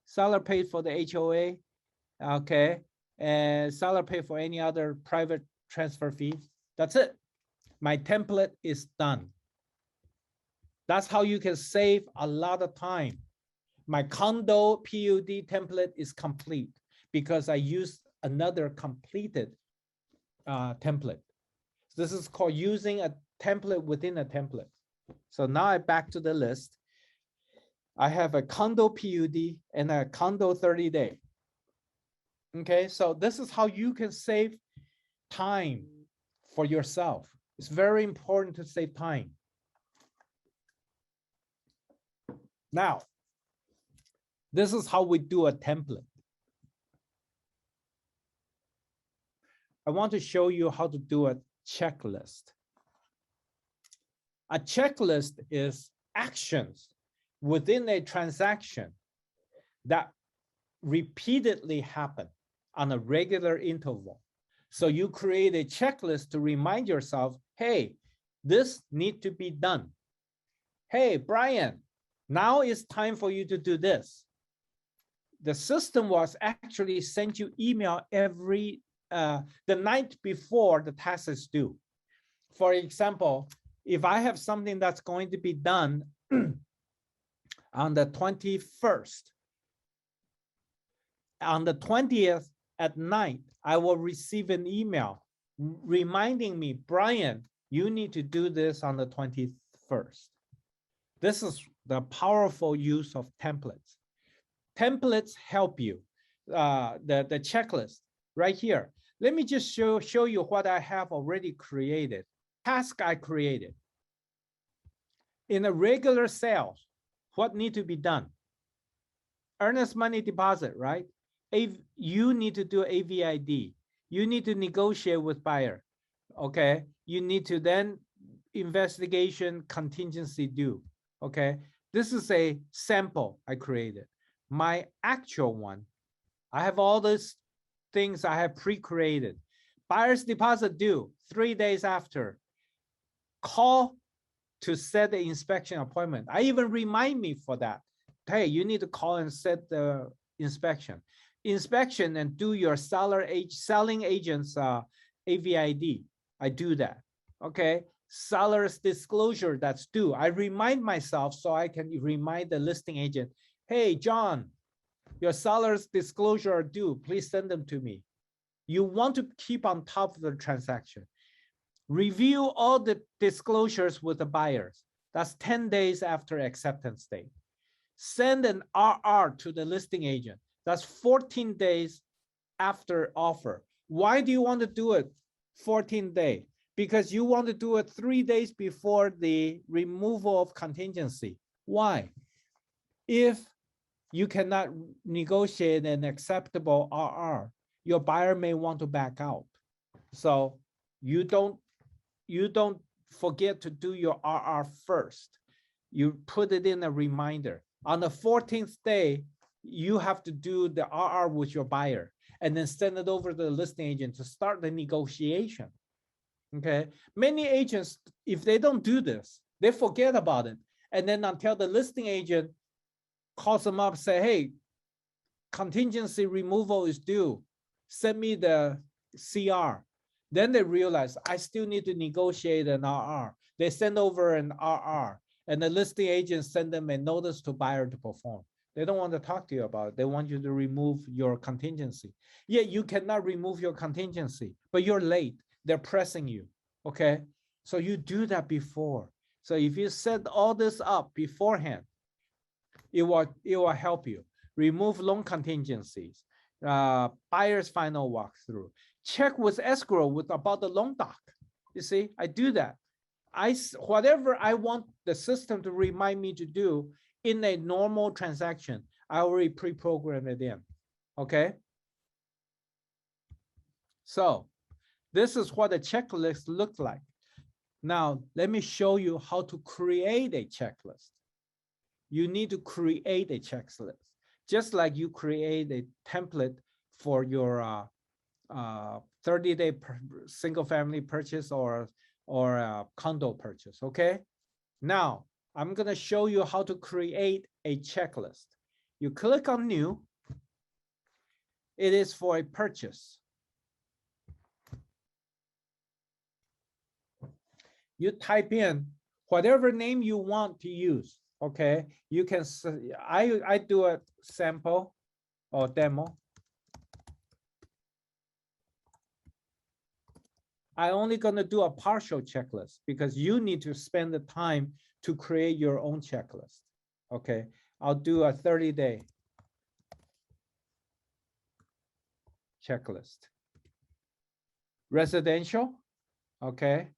[SPEAKER 1] seller pays for the HOA, okay, and seller pay for any other private transfer fees. That's it. My template is done. That's how you can save a lot of time. My condo PUD template is complete because I used another completed template. This is called using a template within a template. So now I'm back to the list. I have a condo PUD and a condo 30-day. Okay, so this is how you can save time for yourself. It's very important to save time. Now, this is how we do a template. I want to show you how to do a checklist. A checklist is actions within a transaction that repeatedly happen on a regular interval. So you create a checklist to remind yourself, hey, this needs to be done. Hey, Brian, now it's time for you to do this. The system was actually sent you email every the night before the task is due. For example, if I have something that's going to be done on the 21st, on the 20th at night, I will receive an email reminding me, Brian, you need to do this on the 21st. This is the powerful use of templates. Templates help you. The checklist right here. Let me just show you what I have already created. Task I created. In a regular sales, what need to be done? Earnest money deposit, right? You need to do AVID. You need to negotiate with buyer. Okay. You need to then investigation contingency due. Okay. This is a sample I created. My actual one, I have all these things I have pre-created. Buyer's deposit due 3 days after. Call to set the inspection appointment. I even remind me for that. Hey, you need to call and set the inspection. Inspection and do your selling agent's AVID. I do that. Okay. Seller's disclosure that's due. I remind myself so I can remind the listing agent, hey, John, your seller's disclosure are due. Please send them to me. You want to keep on top of the transaction. Review all the disclosures with the buyers. That's 10 days after acceptance date. Send an RR to the listing agent. That's 14 days after offer. Why do you want to do it 14 days? Because you want to do it 3 days before the removal of contingency. Why? If you cannot negotiate an acceptable RR, your buyer may want to back out. So you don't forget to do your RR first. You put it in a reminder. On the 14th day, you have to do the RR with your buyer and then send it over to the listing agent to start the negotiation. Okay. Many agents, if they don't do this, they forget about it. And then until the listing agent calls them up, say, hey, contingency removal is due. Send me the CR. Then they realize I still need to negotiate an RR. They send over an RR and the listing agent send them a notice to buyer to perform. They don't want to talk to you about it. They want you to remove your contingency. Yet you cannot remove your contingency, but you're late. They're pressing you, okay? So you do that before. So if you set all this up beforehand, it will help you. Remove loan contingencies, buyer's final walkthrough, check with escrow with about the loan doc. You see, I do that. Whatever I want the system to remind me to do in a normal transaction, I already pre-program it in, okay? So this is what a checklist looks like. Now, let me show you how to create a checklist. You need to create a checklist, just like you create a template for your 30-day single family purchase or condo purchase, okay? Now, I'm gonna show you how to create a checklist. You click on new. It is for a purchase. You type in whatever name you want to use, okay? You can, I do a sample or demo. I only gonna do a partial checklist because you need to spend the time to create your own checklist, okay? I'll do a 30-day checklist. Residential, okay?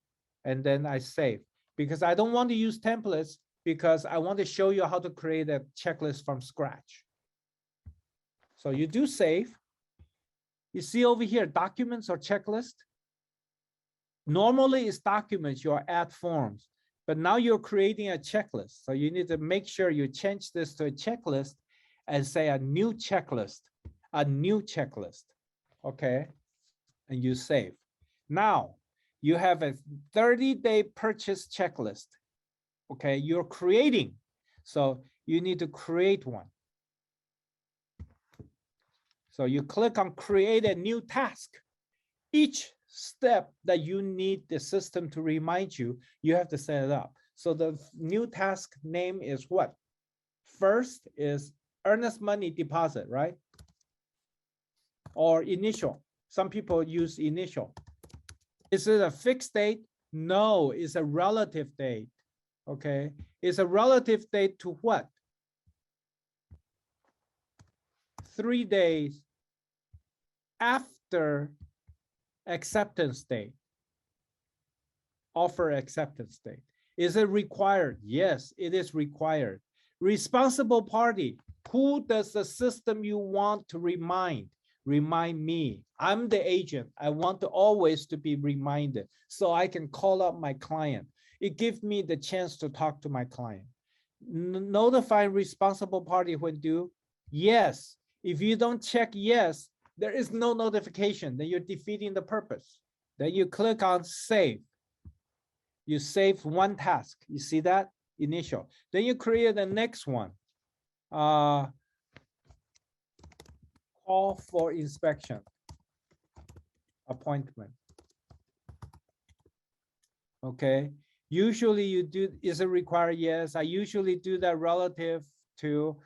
[SPEAKER 1] And then I save because I don't want to use templates because I want to show you how to create a checklist from scratch. So you do save. You see over here, documents or checklist. Normally it's documents, you add forms, but now you're creating a checklist. So you need to make sure you change this to a checklist and say a new checklist, okay? And you save. Now you have a 30-day purchase checklist, okay? You're creating, so you need to create one. So you click on create a new task. Each step that you need the system to remind you, you have to set it up. So the new task name is what? First is earnest money deposit, right? Or initial. Some people use initial. Is it a fixed date? No, it's a relative date, okay? It's a relative date to what? 3 days after acceptance date, offer acceptance date. Is it required? Yes, it is required. Responsible party, who does the system you want to remind? Remind me. I'm the agent. I want to always to be reminded so I can call up my client. It gives me the chance to talk to my client. Notify responsible party when due? Yes. If you don't check yes, there is no notification, then you're defeating the purpose. Then you click on save. You save one task. You see that? Initial. Then you create the next one. Call for inspection. Appointment. Okay. Usually you do, is it required? Yes. I usually do that relative to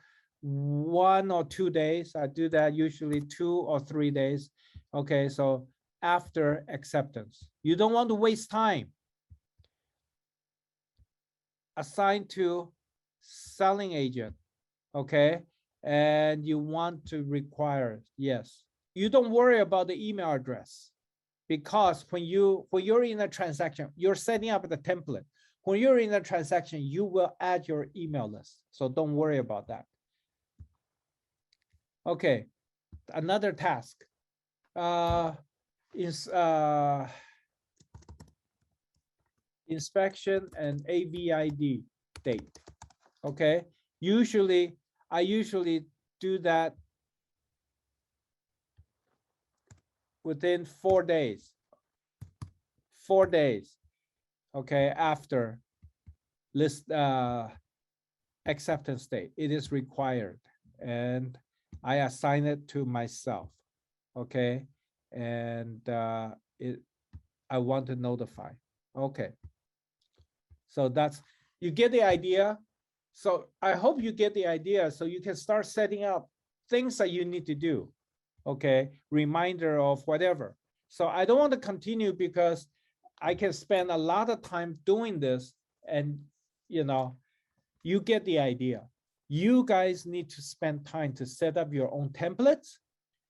[SPEAKER 1] 1 or 2 days. I do that usually 2 or 3 days. Okay, so after acceptance. You don't want to waste time. Assign to selling agent, okay? And you want to require, yes. You don't worry about the email address because when you're in a transaction, you're setting up the template. When you're in a transaction, you will add your email list. So don't worry about that. Okay, another task is inspection and AVID date. Okay. I usually do that within 4 days. 4 days. Okay, after list acceptance date, it is required, and I assign it to myself. Okay, and I want to notify. Okay, so that's, you get the idea. So I hope you get the idea, so you can start setting up things that you need to do. Okay, reminder of whatever. So I don't want to continue because I can spend a lot of time doing this, and you get the idea. You guys need to spend time to set up your own templates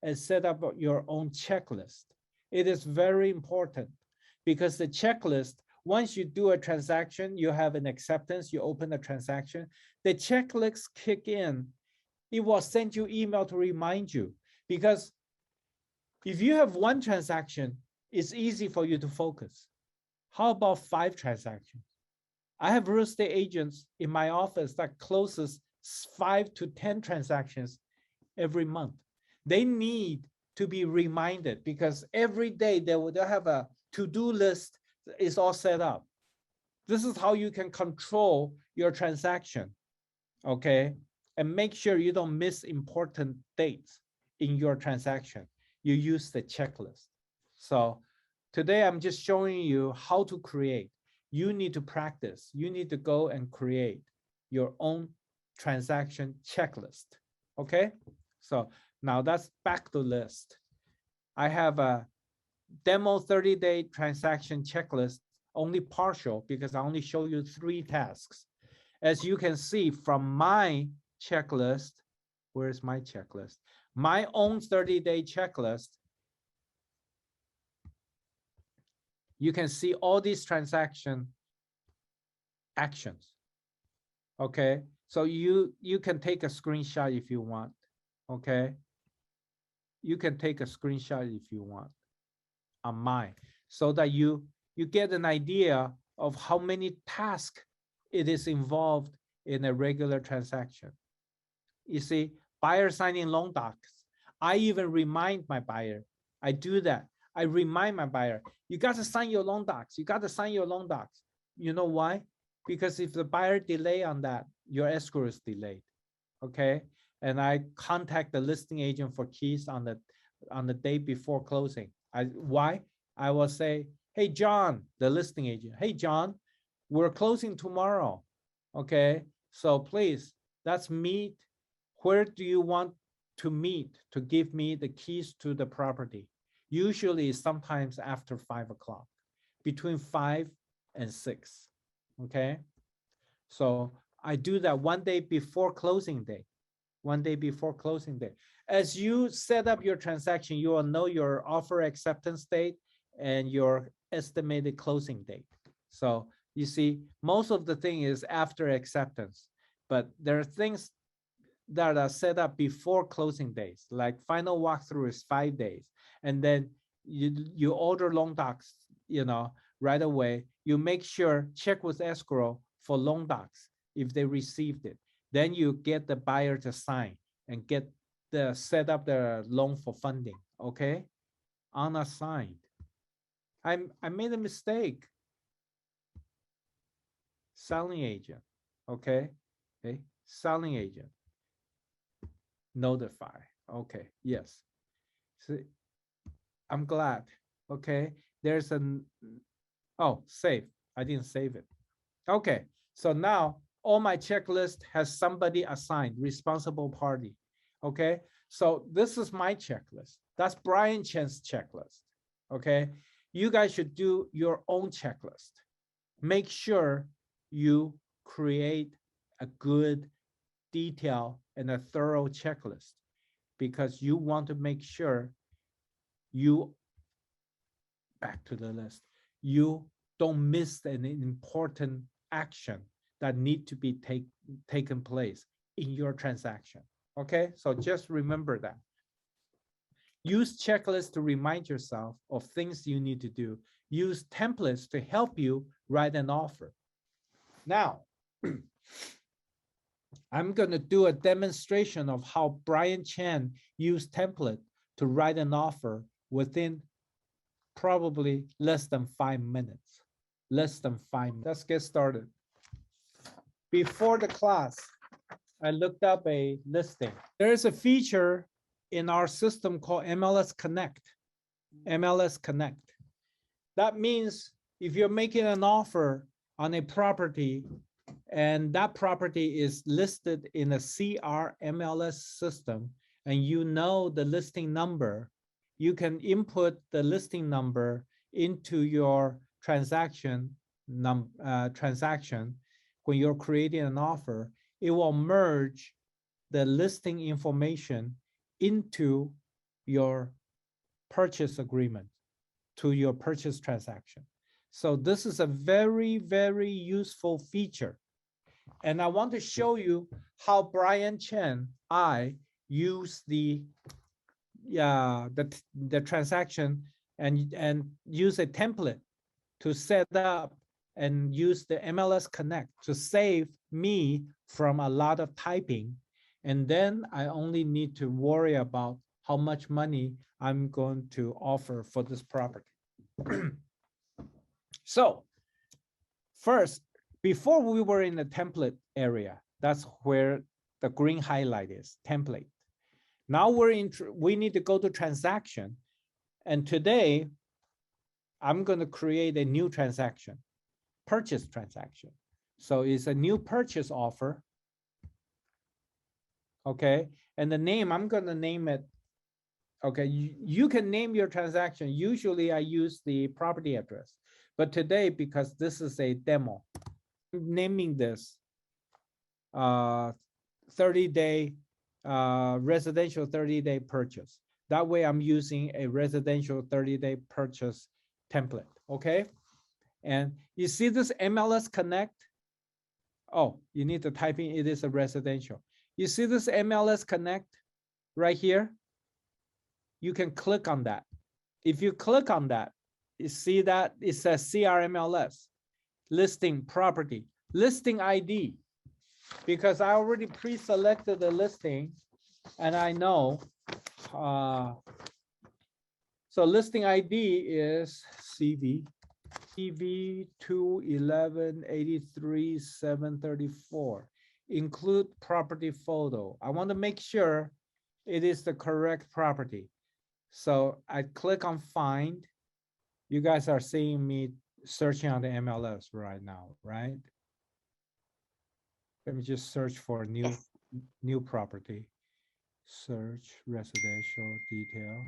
[SPEAKER 1] and set up your own checklist. It is very important because the checklist, once you do a transaction, you have an acceptance, you open a transaction, the checklist kick in. It will send you email to remind you, because if you have one transaction, it's easy for you to focus. How about 5 transactions? I have real estate agents in my office that closes 5 to 10 transactions every month. They need to be reminded because every day they'll have a to-do list is all set up. This is how you can control your transaction, okay? And make sure you don't miss important dates in your transaction. You use the checklist. So today I'm just showing you how to create. You need to practice. You need to go and create your own transaction checklist, okay? So now that's back to list. I have a demo 30-day transaction checklist, only partial because I only show you 3 tasks. As you can see from my checklist, where's my checklist? My own 30-day checklist, you can see all these transaction actions. Okay, so you can take a screenshot if you want. Okay, you can take a screenshot if you want on mine, so that you get an idea of how many tasks it is involved in a regular transaction. You see, buyer signing loan docs. I even remind my buyer. I do that. I remind my buyer, you got to sign your loan docs. You got to sign your loan docs. You know why? Because if the buyer delay on that, your escrow is delayed. Okay. And I contact the listing agent for keys on the day before closing. Why? I will say, hey, John, the listing agent. Hey, John, we're closing tomorrow. Okay. So please, let's meet. Where do you want to meet to give me the keys to the property? Usually sometimes after 5 o'clock, between 5 and 6. Okay. So I do that one day before closing day. One day before closing day. As you set up your transaction, you will know your offer acceptance date and your estimated closing date. So you see, most of the thing is after acceptance, but there are things that are set up before closing days, like final walkthrough is 5 days. And then you order loan docs, right away. You make sure, check with escrow for loan docs if they received it. Then you get the buyer to sign and get the set up the loan for funding. Okay, unassigned. I made a mistake. Selling agent. Okay, selling agent. Notify. Okay, yes. So I'm glad. Okay, there's an save. I didn't save it. Okay, so now all my checklist has somebody assigned, responsible party. Okay, so this is my checklist. That's Brian Chen's checklist. Okay, you guys should do your own checklist. Make sure you create a good, detailed, and a thorough checklist, because you want to make sure you, back to the list, you don't miss an important action that need to be taken place in your transaction. Okay, so just remember that. Use checklists to remind yourself of things you need to do. Use templates to help you write an offer. Now, I'm going to do a demonstration of how Brian Chen used template to write an offer within probably less than 5 minutes. Less than 5 minutes. Let's get started. Before the class, I looked up a listing. There is a feature in our system called MLS Connect. MLS Connect. That means if you're making an offer on a property and that property is listed in a CRMLS system and you know the listing number, you can input the listing number into your transaction when you're creating an offer. It will merge the listing information into your purchase agreement, to your purchase transaction. So this is a very, very useful feature. And I want to show you how Brian Chen, use the transaction and use a template to set up and use the MLS Connect to save me from a lot of typing. And then I only need to worry about how much money I'm going to offer for this property. So first, before we were in the template area, that's where the green highlight is, template. Now we need to go to transaction. And today, I'm going to create a new transaction, purchase transaction. So it's a new purchase offer. Okay, and the name, I'm going to name it. Okay, you can name your transaction. Usually I use the property address. But today, because this is a demo, I'm naming this 30-day residential 30-day purchase. That way I'm using a residential 30-day purchase template, okay? And you see this MLS Connect? Oh, you need to type in it is a residential. You see this MLS Connect right here? You can click on that. If you click on that, you see that it says CRMLS, listing property, listing ID, because I already pre-selected the listing and I know, so listing ID is CV 211-83-734, include property photo. I want to make sure it is the correct property. So I click on find. You guys are seeing me searching on the MLS right now, right? Let me just search for new property. Search residential detail.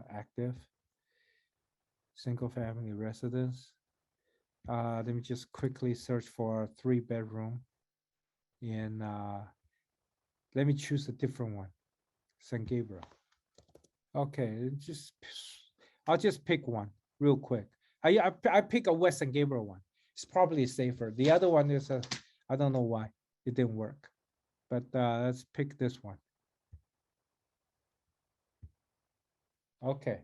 [SPEAKER 1] Active. Single family residence. Let me just quickly search for a 3-bedroom. In let me choose a different one. San Gabriel. Okay, I'll just pick one real quick. I pick a West San Gabriel one. It's probably safer. The other one is I don't know why it didn't work, but let's pick this one. Okay,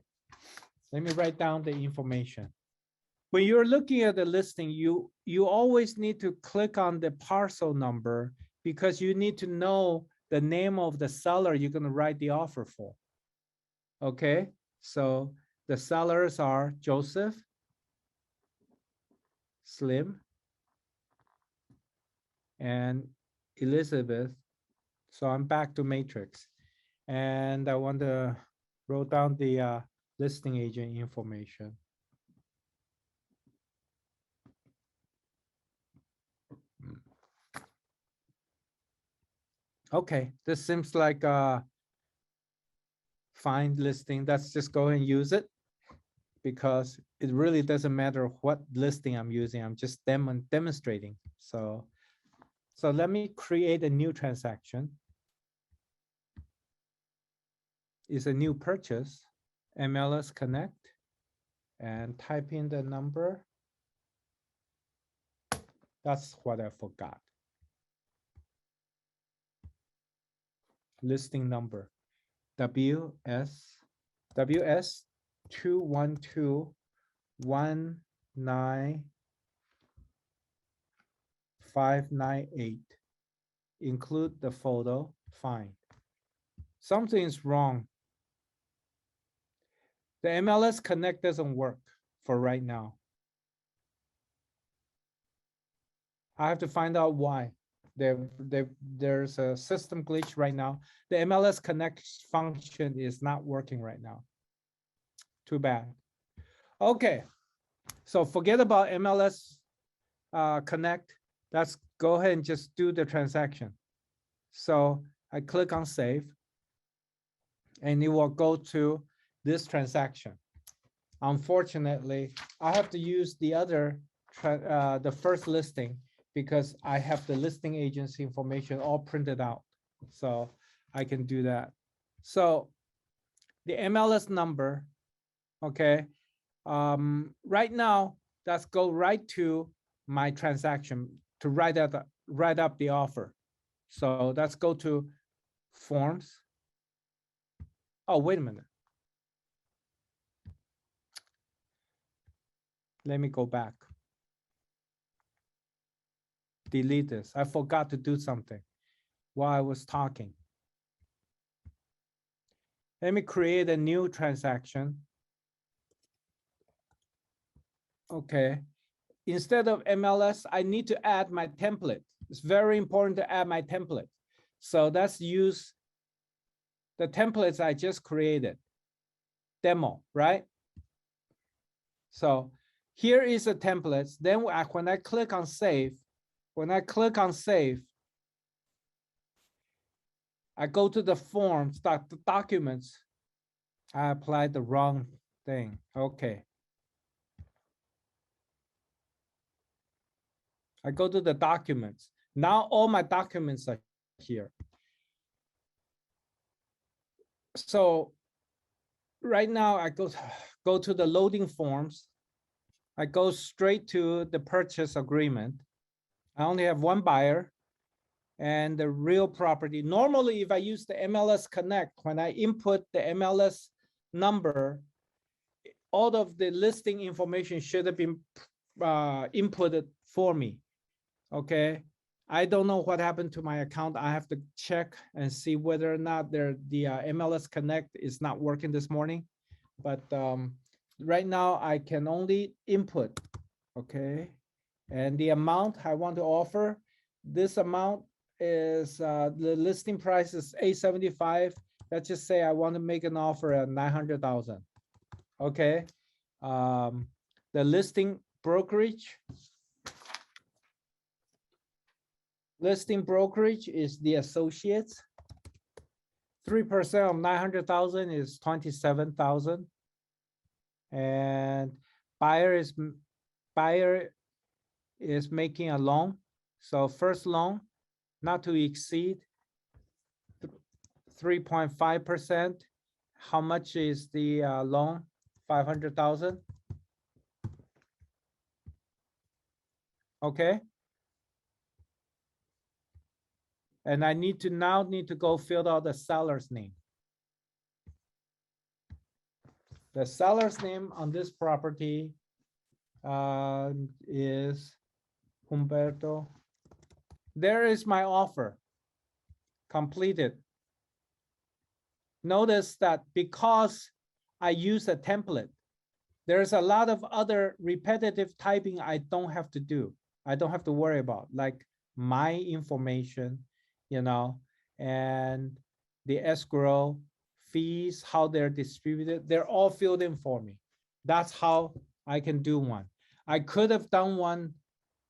[SPEAKER 1] let me write down the information. When you're looking at the listing, you always need to click on the parcel number because you need to know the name of the seller you're going to write the offer for. Okay, so the sellers are Joseph, Slim, and Elizabeth. So I'm back to matrix. And I want to write down the listing agent information. Okay, this seems like a fine listing. Let's just go and use it because it really doesn't matter what listing I'm using. I'm just demonstrating. So let me create a new transaction. It's a new purchase, MLS Connect, and type in the number. That's what I forgot. Listing number, WS 21219 598. Include the photo, fine. Something is wrong. The MLS Connect doesn't work for right now. I have to find out why. There's a system glitch right now. The MLS Connect function is not working right now. Too bad. Okay, so forget about MLS Connect. Let's go ahead and just do the transaction. So I click on save, and it will go to this transaction. Unfortunately, I have to use the other, the first listing, because I have the listing agency information all printed out. So I can do that. So the MLS number, okay. Right now, let's go right to my transaction to write up the offer. So let's go to forms. Oh, wait a minute. Let me go back. Delete this. I forgot to do something while I was talking. Let me create a new transaction. Okay. Instead of MLS, I need to add my template. It's very important to add my template. So let's use the templates I just created. Demo, right? So here is the templates. Then when I click on save, I go to the forms, the documents. I applied the wrong thing. Okay. I go to the documents. Now all my documents are here. So right now I go to the loading forms. I go straight to the purchase agreement. I only have one buyer and the real property. Normally, if I use the MLS Connect, when I input the MLS number, all of the listing information should have been inputted for me. Okay. I don't know what happened to my account. I have to check and see whether or not the MLS Connect is not working this morning. But right now I can only input. Okay. And the amount I want to offer, this amount is the listing price is $875. Let's just say I want to make an offer at 900,000. Okay. The listing brokerage. Listing brokerage is the associates. 3% of 900,000 is 27,000. And buyer is making a loan. So first loan, not to exceed 3.5%. How much is the loan? 500,000. Okay. And I need to go fill out the seller's name. The seller's name on this property is Humberto. There is my offer completed. Notice that because I use a template, there's a lot of other repetitive typing I don't have to do. I don't have to worry about, like my information, you know, and the escrow fees, how they're distributed, they're all filled in for me. That's how I can do one. I could have done one.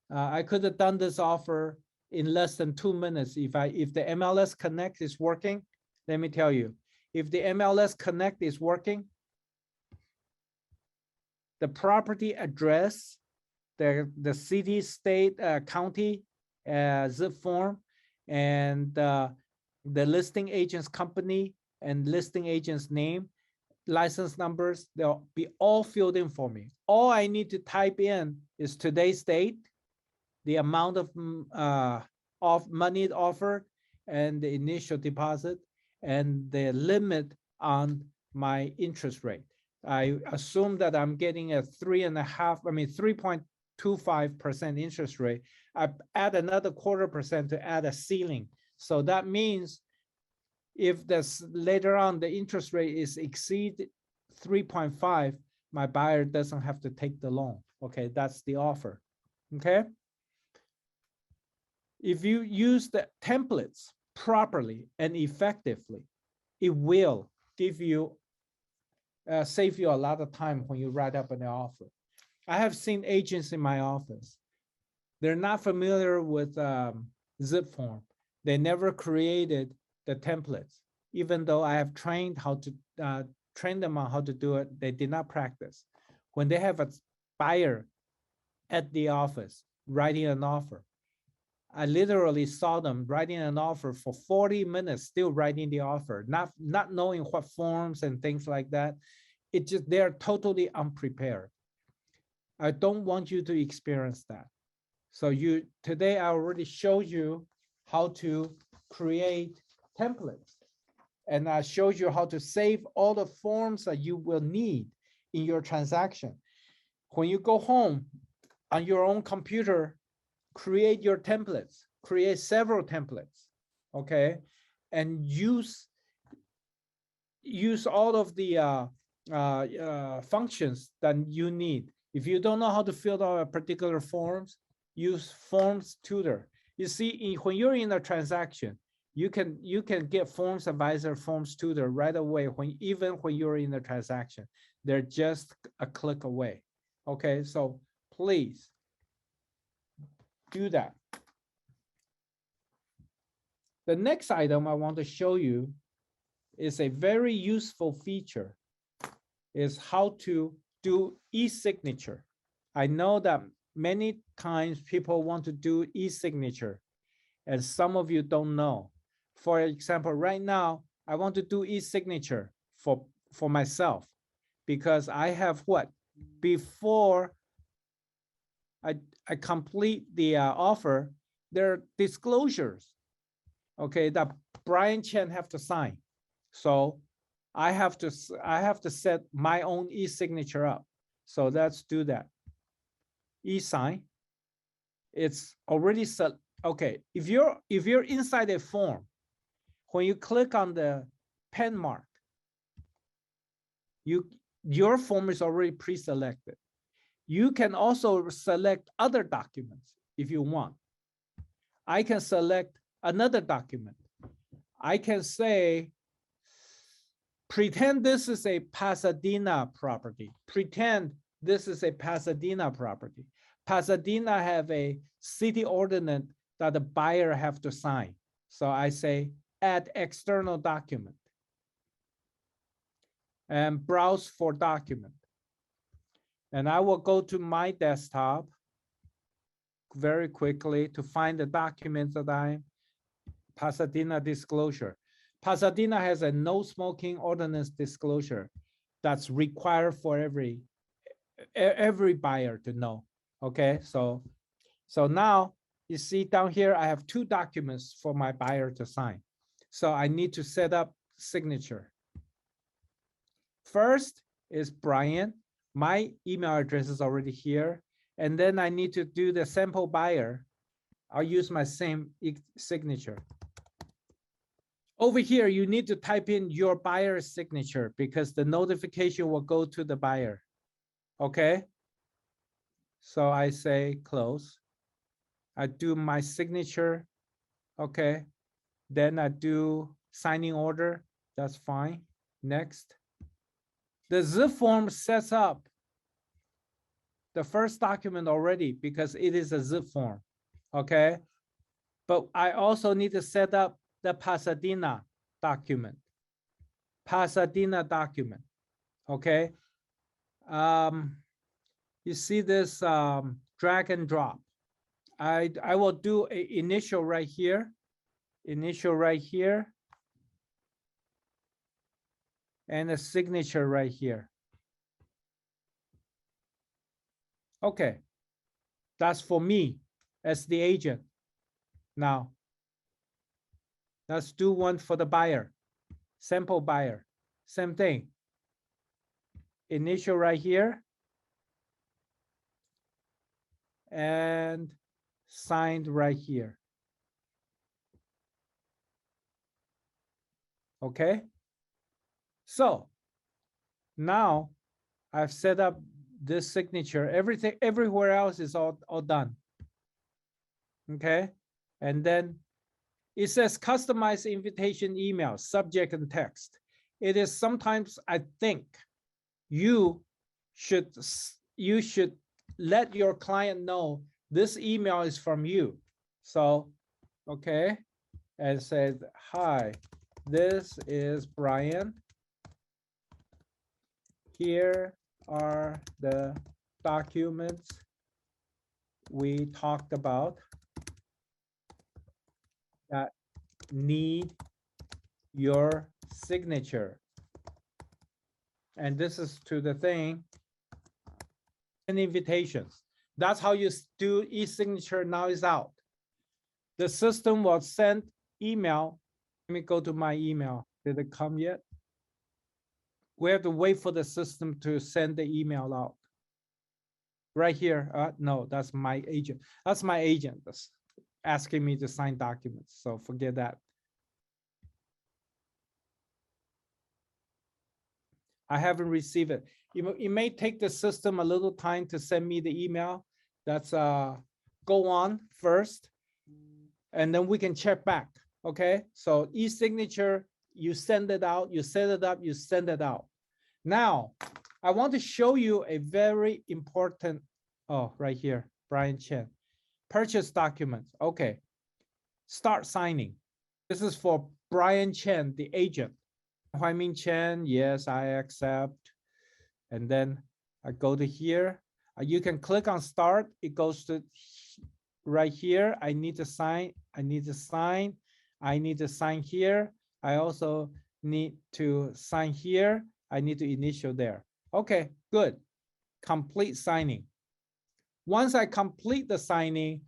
[SPEAKER 1] I could have done this offer in less than 2 minutes. If the MLS Connect is working, let me tell you, if the MLS Connect is working, the property address, the city, state, county, zipForm, and the listing agent's company and listing agent's name, license numbers, they'll be all filled in for me. All I need to type in is today's date, the amount of money offered, and the initial deposit, and the limit on my interest rate. I assume that I'm getting a 3.5%, 0.25% interest rate. I add another 0.25% to add a ceiling. So that means if this later on the interest rate is exceed 3.5, my buyer doesn't have to take the loan. Okay, that's the offer. Okay. If you use the templates properly and effectively, it will give you, save you a lot of time when you write up an offer. I have seen agents in my office. They're not familiar with zipForm. They never created the templates. Even though I have trained train them on how to do it, they did not practice. When they have a buyer at the office writing an offer, I literally saw them writing an offer for 40 minutes, still writing the offer, not knowing what forms and things like that. It just, they're totally unprepared. I don't want you to experience that. So today I already showed you how to create templates, and I showed you how to save all the forms that you will need in your transaction. When you go home on your own computer, create your templates, create several templates, okay? And use all of the functions that you need. If you don't know how to fill out a particular forms, use Forms Tutor. You see, when you're in a transaction, you can get Forms Advisor, Forms Tutor right away, even when you're in the transaction. They're just a click away. Okay, so please do that. The next item I want to show you is a very useful feature, is how to do e-signature. I know that many times people want to do e-signature, and some of you don't know. For example, right now, I want to do e-signature for myself, because I have what? Before I complete the offer, there are disclosures, okay, that Brian Chen have to sign. So I have to set my own e-signature up. So let's do that. E-sign. It's already set. Okay, if you're inside a form, when you click on the pen mark, your form is already pre-selected. You can also select other documents if you want. I can select another document. I can say, pretend this is a Pasadena property. Pretend this is a Pasadena property. Pasadena have a city ordinance that the buyer have to sign. So I say, add external document and browse for document. And I will go to my desktop very quickly to find the documents that Pasadena disclosure. Pasadena has a no smoking ordinance disclosure that's required for every buyer to know. Okay, so now you see down here, I have two documents for my buyer to sign. So I need to set up signature. First is Brian. My email address is already here. And then I need to do the sample buyer. I'll use my same signature. Over here, you need to type in your buyer's signature because the notification will go to the buyer. Okay. So I say close. I do my signature. Okay. Then I do signing order. That's fine. Next. The zipForm sets up the first document already because it is a zipForm. Okay. But I also need to set up the Pasadena document. Pasadena document. Okay. You see this drag and drop. I will do an initial right here. Initial right here. And a signature right here. Okay. That's for me as the agent. Now, let's do one for the buyer. Sample buyer. Same thing. Initial right here. and signed right here. Okay. So now I've set up this signature. Everything everywhere else is all done. Okay. And then it says customize invitation email, subject and text. It is sometimes I think you should let your client know this email is from you. So, okay, and said, hi, this is Brian. Here are the documents we talked about that need your signature. And this is to the thing and invitations. That's how you do e-signature. Now is out. The system will send email. Let me go to my email. Did it come yet? We have to wait for the system to send the email out. Right here. No, that's my agent. That's my agent that's asking me to sign documents. So forget that. I haven't received it. It may take the system a little time to send me the email. That's go on first, and then we can check back. Okay, so e-signature, you send it out, you set it up, you send it out. Now, I want to show you a very important, right here, Brian Chen, purchase documents. Okay, start signing. This is for Brian Chen, the agent. Huaimin Chen, yes, I accept. And then I go to here. You can click on start. It goes to right here. I need to sign. I need to sign. I need to sign here. I also need to sign here. I need to initial there. Okay, good. Complete signing. Once I complete the signing,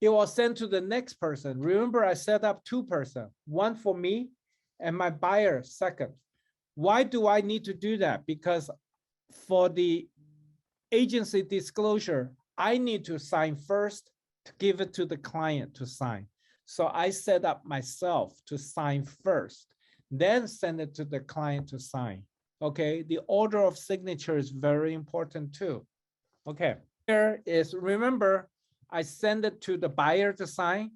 [SPEAKER 1] it will send to the next person. Remember, I set up 2 persons, one for me and my buyer second. Why do I need to do that? Because for the agency disclosure, I need to sign first to give it to the client to sign. So I set up myself to sign first, then send it to the client to sign. Okay, the order of signature is very important too. Okay, here is, remember, I send it to the buyer to sign,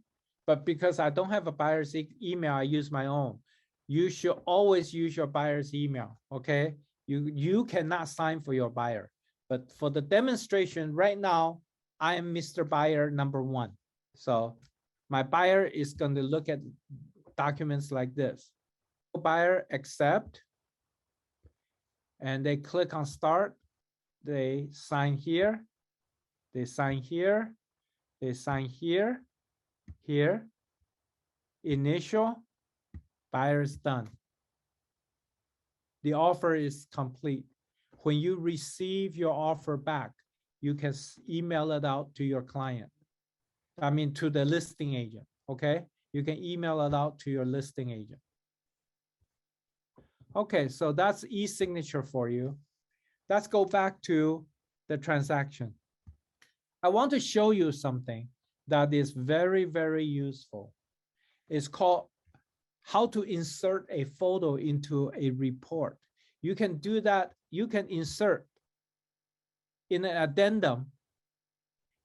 [SPEAKER 1] but because I don't have a buyer's email, I use my own. You should always use your buyer's email, okay? You cannot sign for your buyer. But for the demonstration right now, I am Mr. Buyer number 1. So my buyer is going to look at documents like this. Buyer accept, and they click on start. They sign here. They sign here. They sign here. Here. Initial. Buyer is done. The offer is complete. When you receive your offer back, you can email it out to your client. I mean, to the listing agent, okay? You can email it out to your listing agent. Okay, so that's e-signature for you. Let's go back to the transaction. I want to show you something that is very, very useful. It's called how to insert a photo into a report. You can do that. You can insert in an addendum.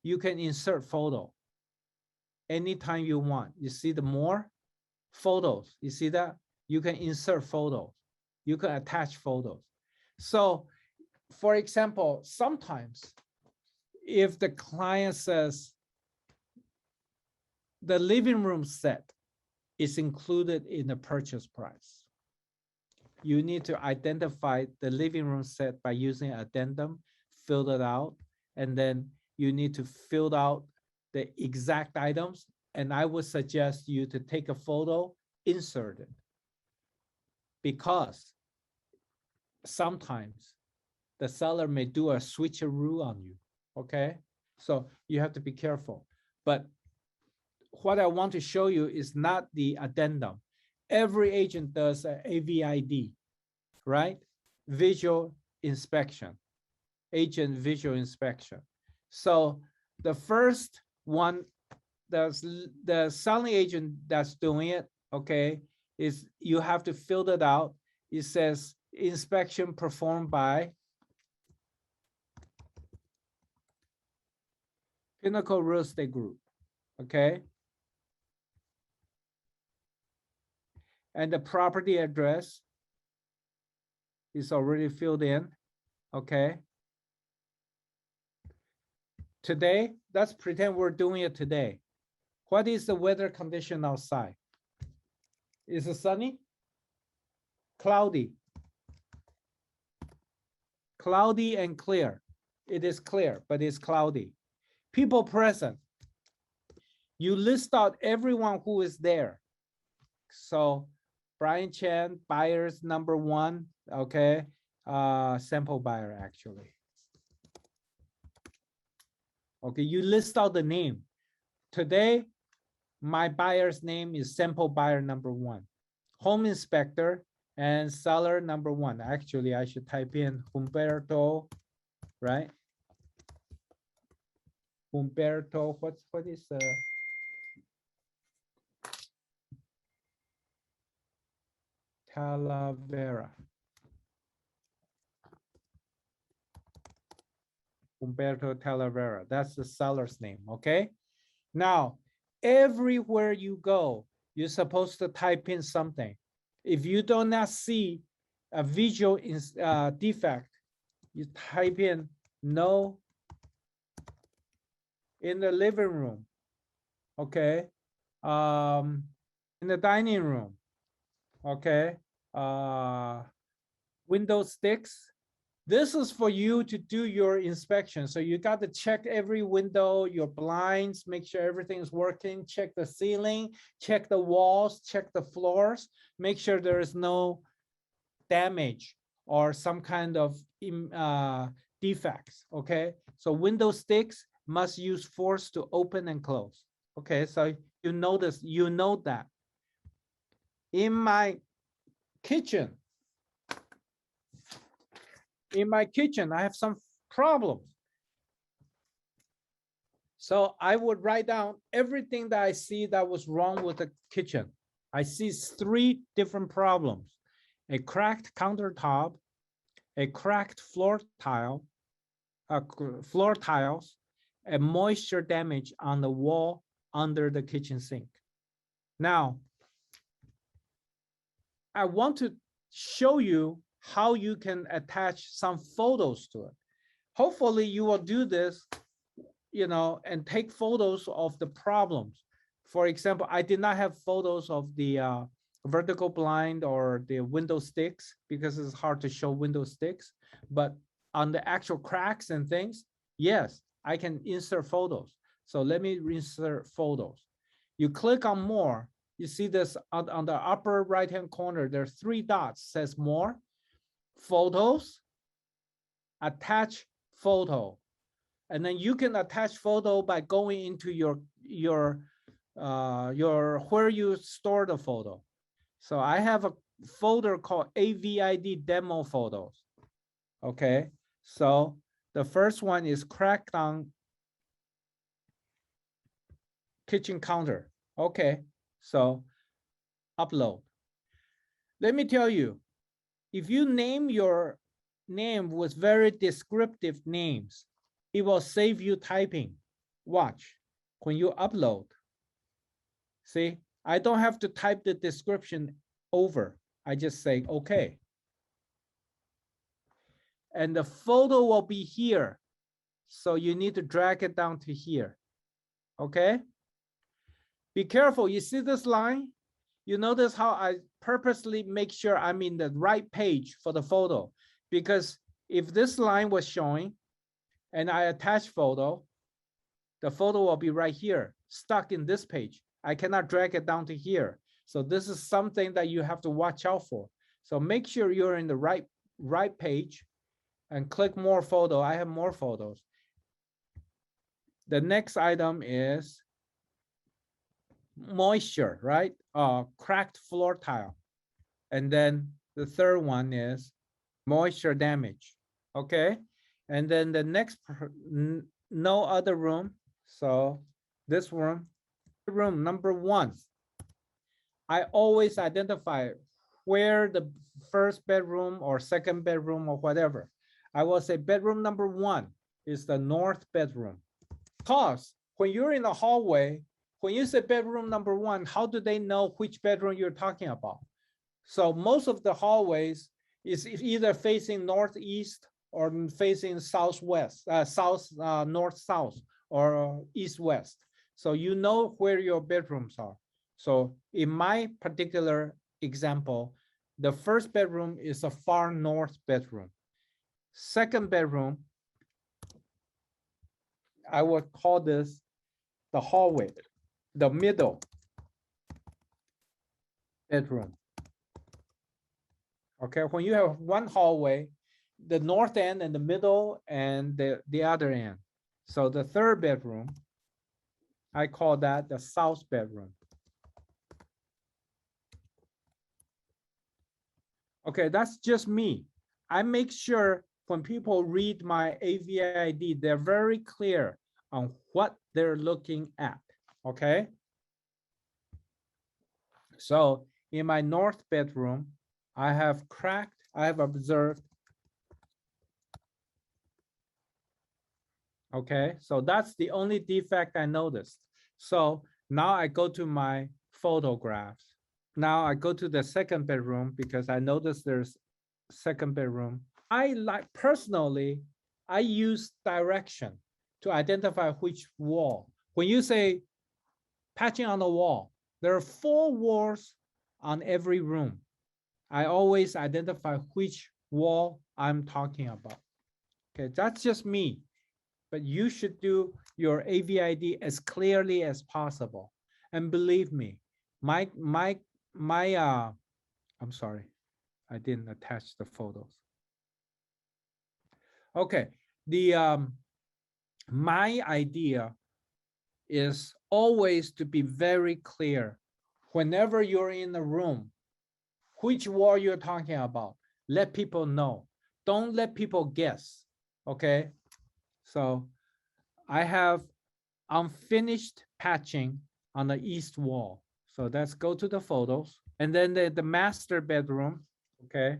[SPEAKER 1] You can insert photo anytime you want. You see the more photos. You see that? You can insert photos. You can attach photos. So, for example, sometimes if the client says the living room set is included in the purchase price, you need to identify the living room set by using addendum, fill it out, and then you need to fill out the exact items. And I would suggest you to take a photo, insert it, because sometimes the seller may do a switcheroo on you, okay? So you have to be careful. But what I want to show you is not the addendum. Every agent does a AVID, right? Visual inspection, agent visual inspection. So the first one, the selling agent that's doing it, okay, is you have to fill it out. It says inspection performed by Pinnacle Real Estate Group, okay? And the property address is already filled in, okay? Today, let's pretend we're doing it today. What is the weather condition outside? Is it sunny? Cloudy. Cloudy and clear. It is clear, but it's cloudy. People present. You list out everyone who is there. So Brian Chen, buyers number 1, okay? Sample buyer actually. Okay, you list out the name. Today, my buyer's name is sample buyer number 1. Home inspector and seller number 1. Actually, I should type in Humberto, right? Humberto, what is Talavera. Humberto Talavera. That's the seller's name, okay? Now, everywhere you go, you're supposed to type in something. If you do not see a visual defect, you type in no in the living room, okay? In the dining room, okay? Window sticks. This is for you to do your inspection. So you got to check every window, your blinds, make sure everything's working, check the ceiling, check the walls, check the floors, make sure there is no damage or some kind of defects, okay? So window sticks must use force to open and close. Okay, so you notice, you know that. In my kitchen, I have some problems. So I would write down everything that I see that was wrong with the kitchen. I see 3 different problems: a cracked countertop, a cracked floor tiles, and moisture damage on the wall under the kitchen sink. Now, I want to show you how you can attach some photos to it. Hopefully you will do this, you know, and take photos of the problems. For example, I did not have photos of the vertical blind or the window sticks because it's hard to show window sticks, but on the actual cracks and things, yes, I can insert photos. So let me insert photos. You click on more, you see this on the upper right-hand corner, there are 3 dots, says more, photos, attach photo. And then you can attach photo by going into your where you store the photo. So I have a folder called AVID demo photos. Okay, so the first one is cracked on kitchen counter. Okay, so upload. Let me tell you, if you name your name with very descriptive names, it will save you typing. Watch, when you upload, see, I don't have to type the description over. I just say, okay. And the photo will be here. So you need to drag it down to here, okay? Be careful, you see this line? You notice how I purposely make sure I'm in the right page for the photo, because if this line was showing and I attach photo, the photo will be right here, stuck in this page. I cannot drag it down to here. So this is something that you have to watch out for. So make sure you're in the right page and click more photo. I have more photos. The next item is moisture, right? Cracked floor tile. And then the third one is moisture damage, okay? And then the next, no other room, So this room number 1. I always identify where the first bedroom or second bedroom or whatever. I will say bedroom number 1 is the north bedroom. Because when you're in the hallway, when you say bedroom number 1, how do they know which bedroom you're talking about? So most of the hallways is either facing northeast or facing southwest, north-south or east-west. So you know where your bedrooms are. So in my particular example, the first bedroom is a far north bedroom. Second bedroom, I would call this the hallway, the middle bedroom. Okay, when you have one hallway, the north end and the middle and the other end. So the third bedroom, I call that the south bedroom. Okay, that's just me. I make sure when people read my AVID, they're very clear on what they're looking at, okay? So in my north bedroom, I have observed. Okay, so that's the only defect I noticed. So now I go to my photographs. Now I go to the second bedroom because I noticed there's second bedroom. Personally, I use direction to identify which wall. When you say patching on the wall, there are 4 walls on every room. I always identify which wall I'm talking about. Okay, that's just me. But you should do your AVID as clearly as possible. And believe me, I'm sorry, I didn't attach the photos. Okay, my idea is always to be very clear. Whenever you're in the room, which wall you're talking about, let people know. Don't let people guess, okay? So I have unfinished patching on the east wall. So let's go to the photos. And then the master bedroom, okay,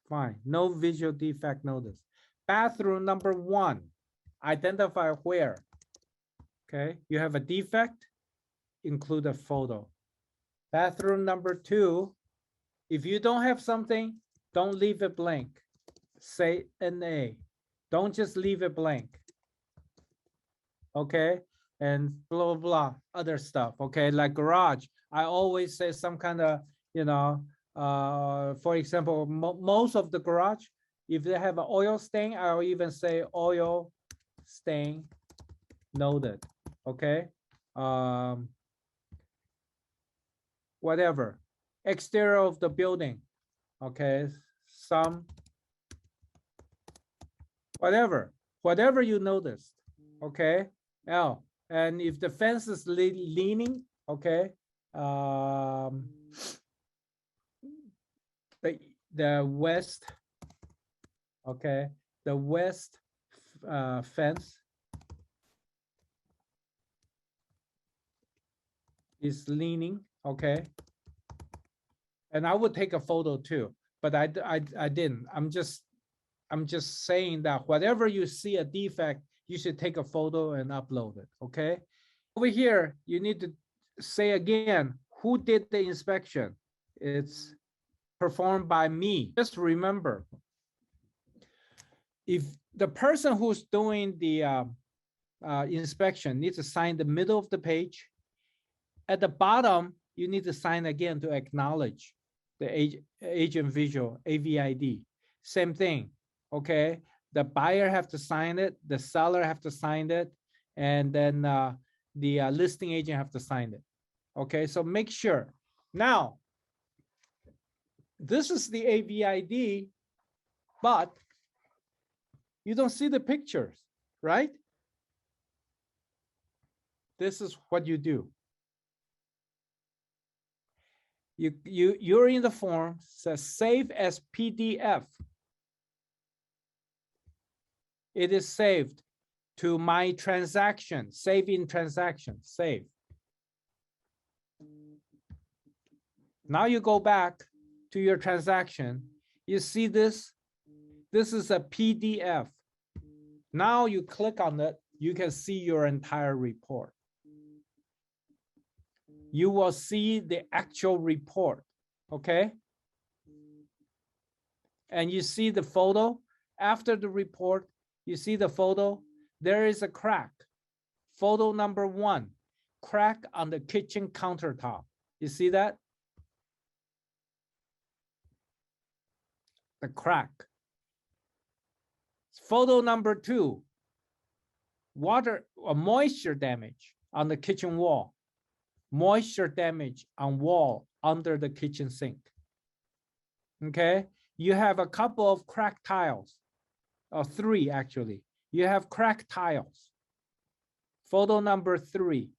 [SPEAKER 1] fine. No visual defect notice. Bathroom number 1, identify where. Okay, you have a defect, include a photo. Bathroom number 2, if you don't have something, don't leave it blank. Say NA. Don't just leave it blank. Okay, and blah, blah, blah, other stuff. Okay, like garage, I always say some kind of, for example, most of the garage, if they have an oil stain, I'll even say oil stain noted. Okay, whatever, exterior of the building. Okay, some whatever you noticed. Okay, now, and if the fence is leaning, okay, the west, okay, the west fence is leaning, okay, and I would take a photo too, but I didn't. I'm just saying that whatever you see a defect, you should take a photo and upload it, okay? Over here, you need to say again, who did the inspection? It's performed by me. Just remember, if the person who's doing the inspection needs to sign the middle of the page, at the bottom, you need to sign again to acknowledge the agent visual, AVID. Same thing, okay? The buyer have to sign it, the seller have to sign it, and then the listing agent have to sign it. Okay, so make sure. Now, this is the AVID, but you don't see the pictures, right? This is what you do. You're in the form, says save as PDF. It is saved to my transaction, save in transaction, save. Now you go back to your transaction. You see this? This is a PDF. Now you click on it, you can see your entire report. You will see the actual report, okay? And you see the photo. After the report, you see the photo. There is a crack. Photo number 1, crack on the kitchen countertop. You see that? The crack. Photo number 2, water or moisture damage on the kitchen wall. Moisture damage on wall under the kitchen sink. Okay, you have a couple of cracked tiles, or 3 actually. You have cracked tiles. Photo number 3,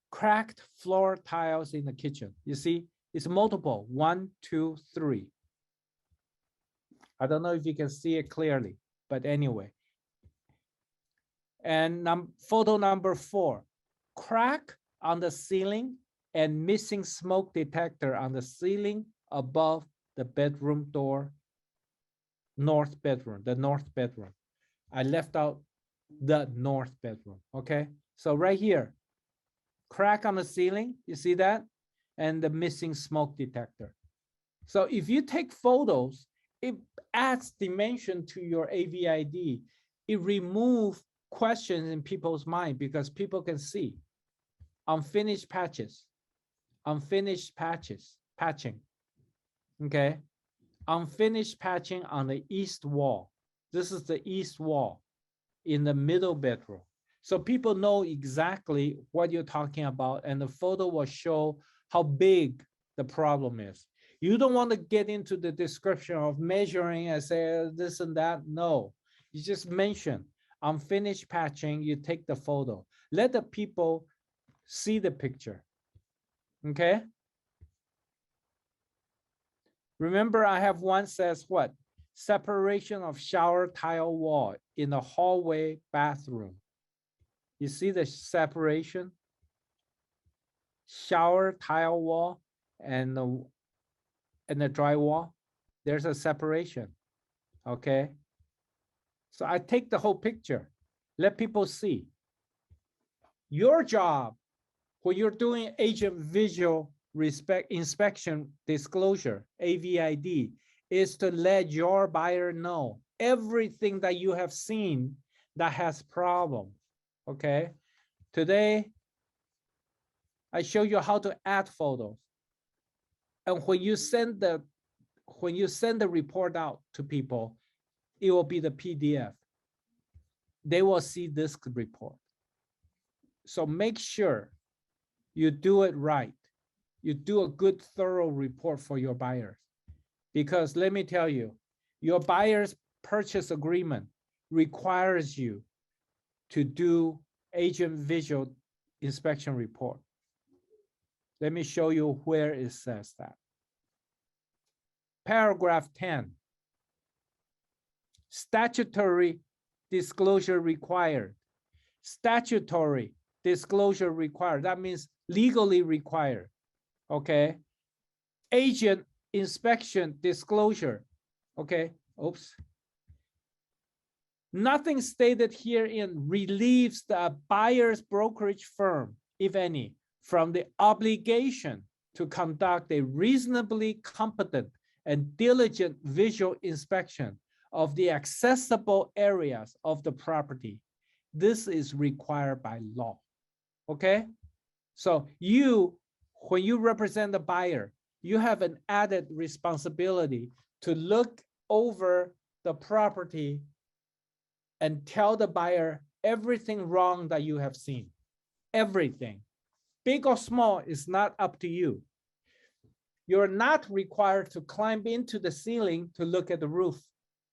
[SPEAKER 1] cracked floor tiles in the kitchen. You see, it's multiple, 1, 2, 3. I don't know if you can see it clearly, but anyway. And photo number 4, crack on the ceiling and missing smoke detector on the ceiling above the bedroom door, the north bedroom. I left out the north bedroom, okay? So right here, crack on the ceiling, you see that? And the missing smoke detector. So if you take photos, it adds dimension to your AVID. It removes questions in people's mind because people can see. Unfinished patches, patching, okay? Unfinished patching on the east wall. This is the east wall in the middle bedroom. So people know exactly what you're talking about, and the photo will show how big the problem is. You don't want to get into the description of measuring and say this and that. No, you just mention unfinished patching, you take the photo. Let the people see the picture, okay? Remember, I have one says what? Separation of shower tile wall in the hallway bathroom. You see the separation? Shower tile wall and the drywall. There's a separation, okay? So I take the whole picture. Let people see. Your job when you're doing agent visual inspection disclosure, AVID, is to let your buyer know everything that you have seen that has problems, okay? Today, I show you how to add photos. And when you send the report out to people, it will be the PDF. They will see this report. So make sure you do it right. You do a good, thorough report for your buyers. Because let me tell you, your buyer's purchase agreement requires you to do agent visual inspection report. Let me show you where it says that. Paragraph 10, statutory disclosure required. Statutory disclosure required, that means legally required, okay? Agent inspection disclosure, okay? Oops. Nothing stated herein relieves the buyer's brokerage firm, if any, from the obligation to conduct a reasonably competent and diligent visual inspection of the accessible areas of the property. This is required by law, okay? So when you represent the buyer, you have an added responsibility to look over the property and tell the buyer everything wrong that you have seen, everything. Big or small is not up to you. You're not required to climb into the ceiling to look at the roof,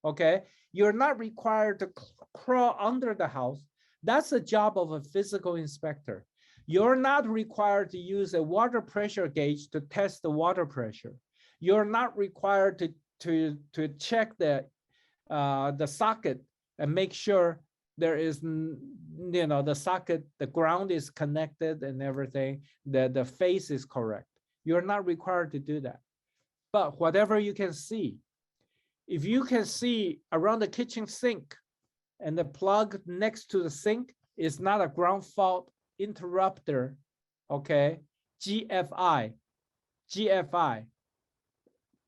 [SPEAKER 1] okay? You're not required to crawl under the house. That's the job of a physical inspector. You're not required to use a water pressure gauge to test the water pressure. You're not required to check the socket and make sure there is, the socket, the ground is connected and everything, the face is correct. You're not required to do that. But whatever you can see, if you can see around the kitchen sink and the plug next to the sink is not a ground fault interrupter, okay, GFI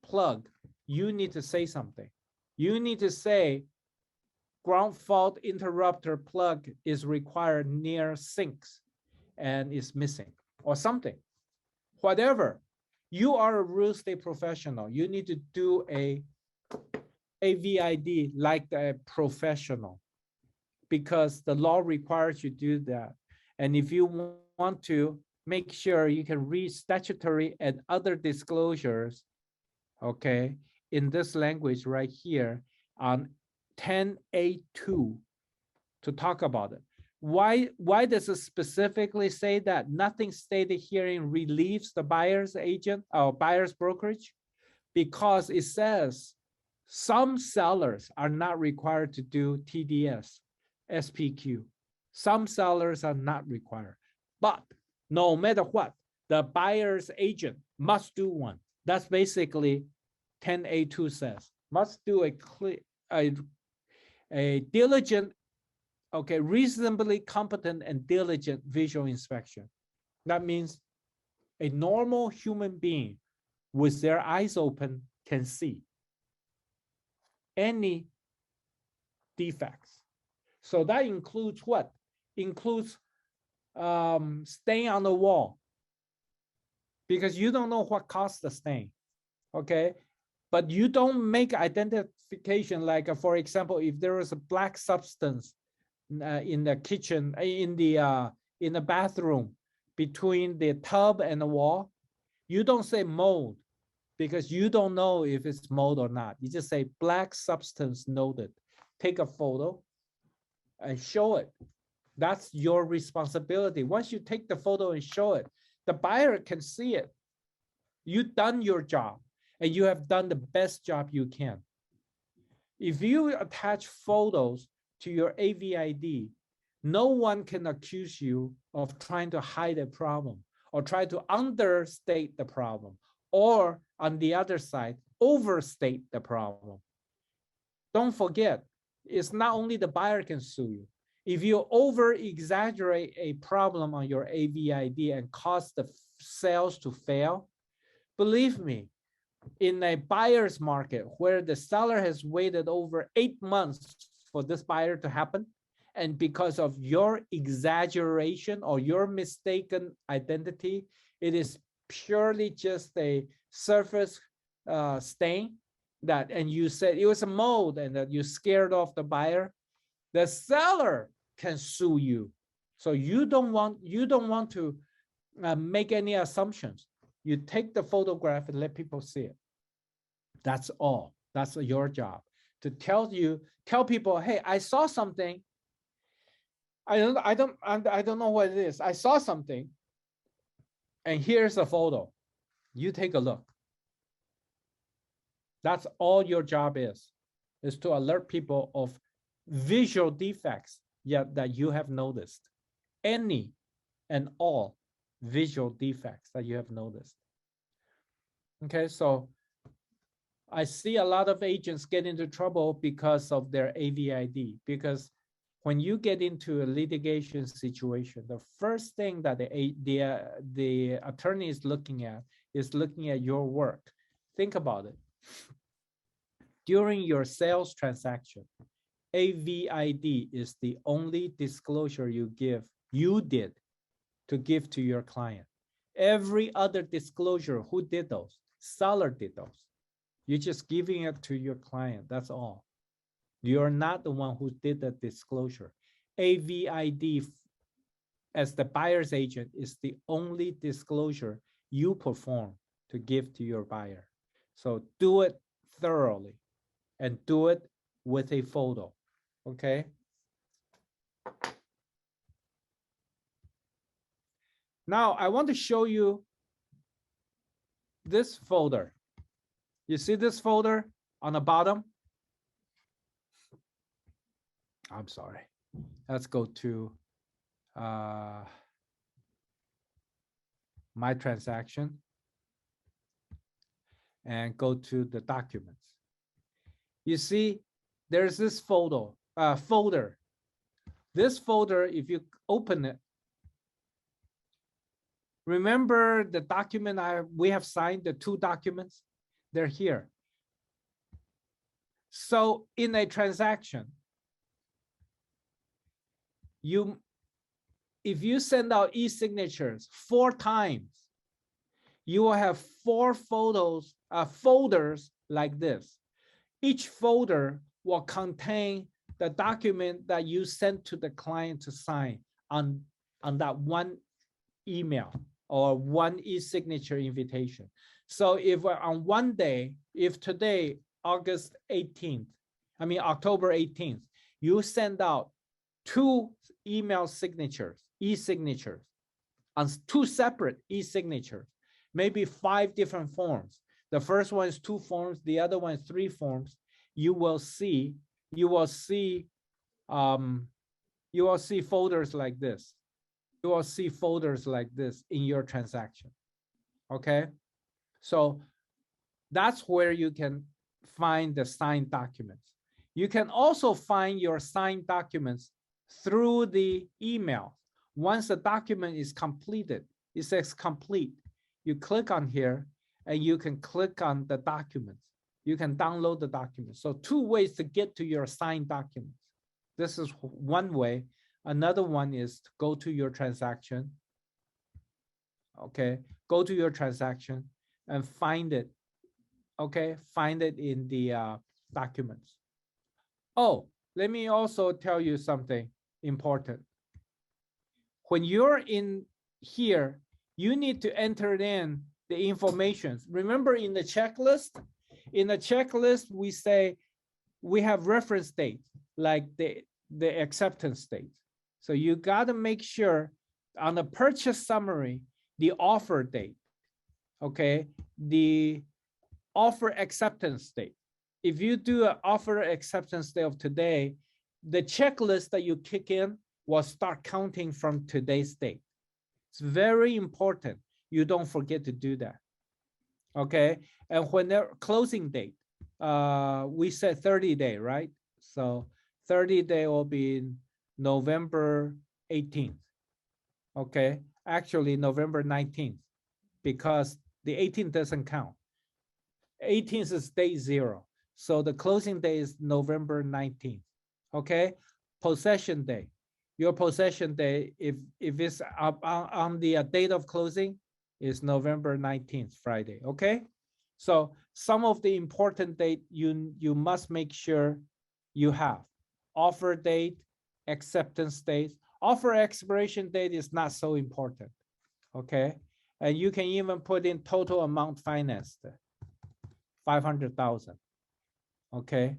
[SPEAKER 1] plug, you need to say something. You need to say ground fault interrupter plug is required near sinks and is missing or something. Whatever, you are a real estate professional. You need to do a AVID like a professional because the law requires you to do that. And if you want to make sure you can read statutory and other disclosures, okay, in this language right here on 10A2 to talk about it. Why does it specifically say that nothing stated herein relieves the buyer's agent or buyer's brokerage? Because it says some sellers are not required to do TDS, SPQ. Some sellers are not required, but no matter what, the buyer's agent must do one. That's basically 10A2 says, must do a diligent, okay, reasonably competent and diligent visual inspection. That means a normal human being with their eyes open can see any defects. So that includes what? Includes stain on the wall, because you don't know what caused the stain, okay? But you don't make identification like, for example, if there is a black substance in the kitchen, in the bathroom, between the tub and the wall, you don't say mold because you don't know if it's mold or not. You just say black substance noted. Take a photo and show it. That's your responsibility. Once you take the photo and show it, the buyer can see it. You've done your job and you have done the best job you can. If you attach photos to your AVID, no one can accuse you of trying to hide a problem or try to understate the problem, or on the other side, overstate the problem. Don't forget, it's not only the buyer can sue you. If you over-exaggerate a problem on your AVID and cause the sales to fail, believe me, in a buyer's market where the seller has waited over 8 months for this buyer to happen, and because of your exaggeration or your mistaken identity, it is purely just a surface stain that, and you said it was a mold and that you scared off the buyer, the seller can sue you. So you don't want to make any assumptions. You take the photograph and let people see it. That's all. That's your job, to tell people, hey, I saw something. I don't know what it is. I saw something, and here's a photo. You take a look. That's all your job is to alert people of visual defects that you have noticed. Any and all visual defects that you have noticed. Okay, so I see a lot of agents get into trouble because of their AVID, because when you get into a litigation situation, the first thing that the attorney is looking at your work. Think about it. During your sales transaction, AVID is the only disclosure you did to give to your client. Every other disclosure, who did those? Seller did those. You're just giving it to your client, that's all. You're not the one who did the disclosure. AVID as the buyer's agent is the only disclosure you perform to give to your buyer. So do it thoroughly and do it with a photo, okay? Now I want to show you this folder. You see this folder on the bottom? I'm sorry. Let's go to my transaction and go to the documents. You see, there's this folder. This folder, if you open it, remember the document we have signed, the 2 documents? They're here. So in a transaction, if you send out e-signatures 4 times, you will have 4 folders like this. Each folder will contain the document that you sent to the client to sign on that one email or one e-signature invitation. So if on one day, if today, October 18th, you send out 2 email signatures, e-signatures, on 2 separate e-signatures, maybe 5 different forms. The first one is 2 forms, the other one is 3 forms. You will see folders like this. You will see folders like this in your transaction. Okay, so that's where you can find the signed documents. You can also find your signed documents through the email. Once the document is completed, it says complete. You click on here and you can click on the documents. You can download the documents. So 2 ways to get to your signed documents. This is one way. Another one is to go to your transaction. Okay, go to your transaction and find it. Okay, find it in the documents. Oh, let me also tell you something important. When you're in here, you need to enter in the information. Remember in the checklist? In the checklist, we say we have reference date, like the acceptance date. So you got to make sure on the purchase summary, the offer date, okay, the offer acceptance date. If you do an offer acceptance day of today, the checklist that you kick in will start counting from today's date. It's very important. You don't forget to do that. Okay, and when their closing date, we said 30-day, right? So 30-day will be November 18th. Okay, actually November 19th, because the 18th doesn't count. 18th is day 0. So the closing day is November 19th. Okay, possession day. Your possession day, if it's on the date of closing, is November 19th, Friday. Okay, so some of the important date you must make sure you have. Offer date, acceptance date. Offer expiration date is not so important. Okay, and you can even put in total amount financed, 500,000. Okay,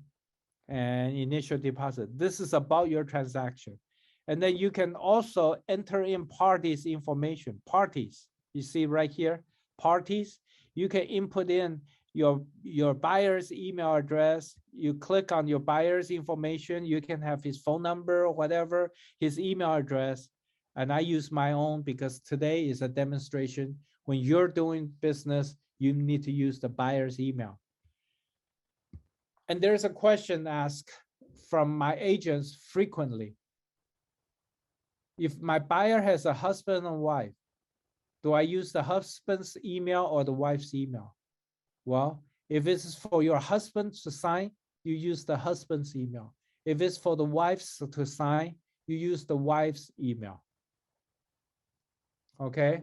[SPEAKER 1] and initial deposit. This is about your transaction. And then you can also enter in parties information. Parties, you see right here, parties. You can input in your buyer's email address. You click on your buyer's information. You can have his phone number or whatever, his email address. And I use my own because today is a demonstration. When you're doing business, you need to use the buyer's email. And there's a question asked from my agents frequently. If my buyer has a husband and wife, do I use the husband's email or the wife's email? Well, if it's for your husband to sign, you use the husband's email. If it's for the wife to sign, you use the wife's email. Okay,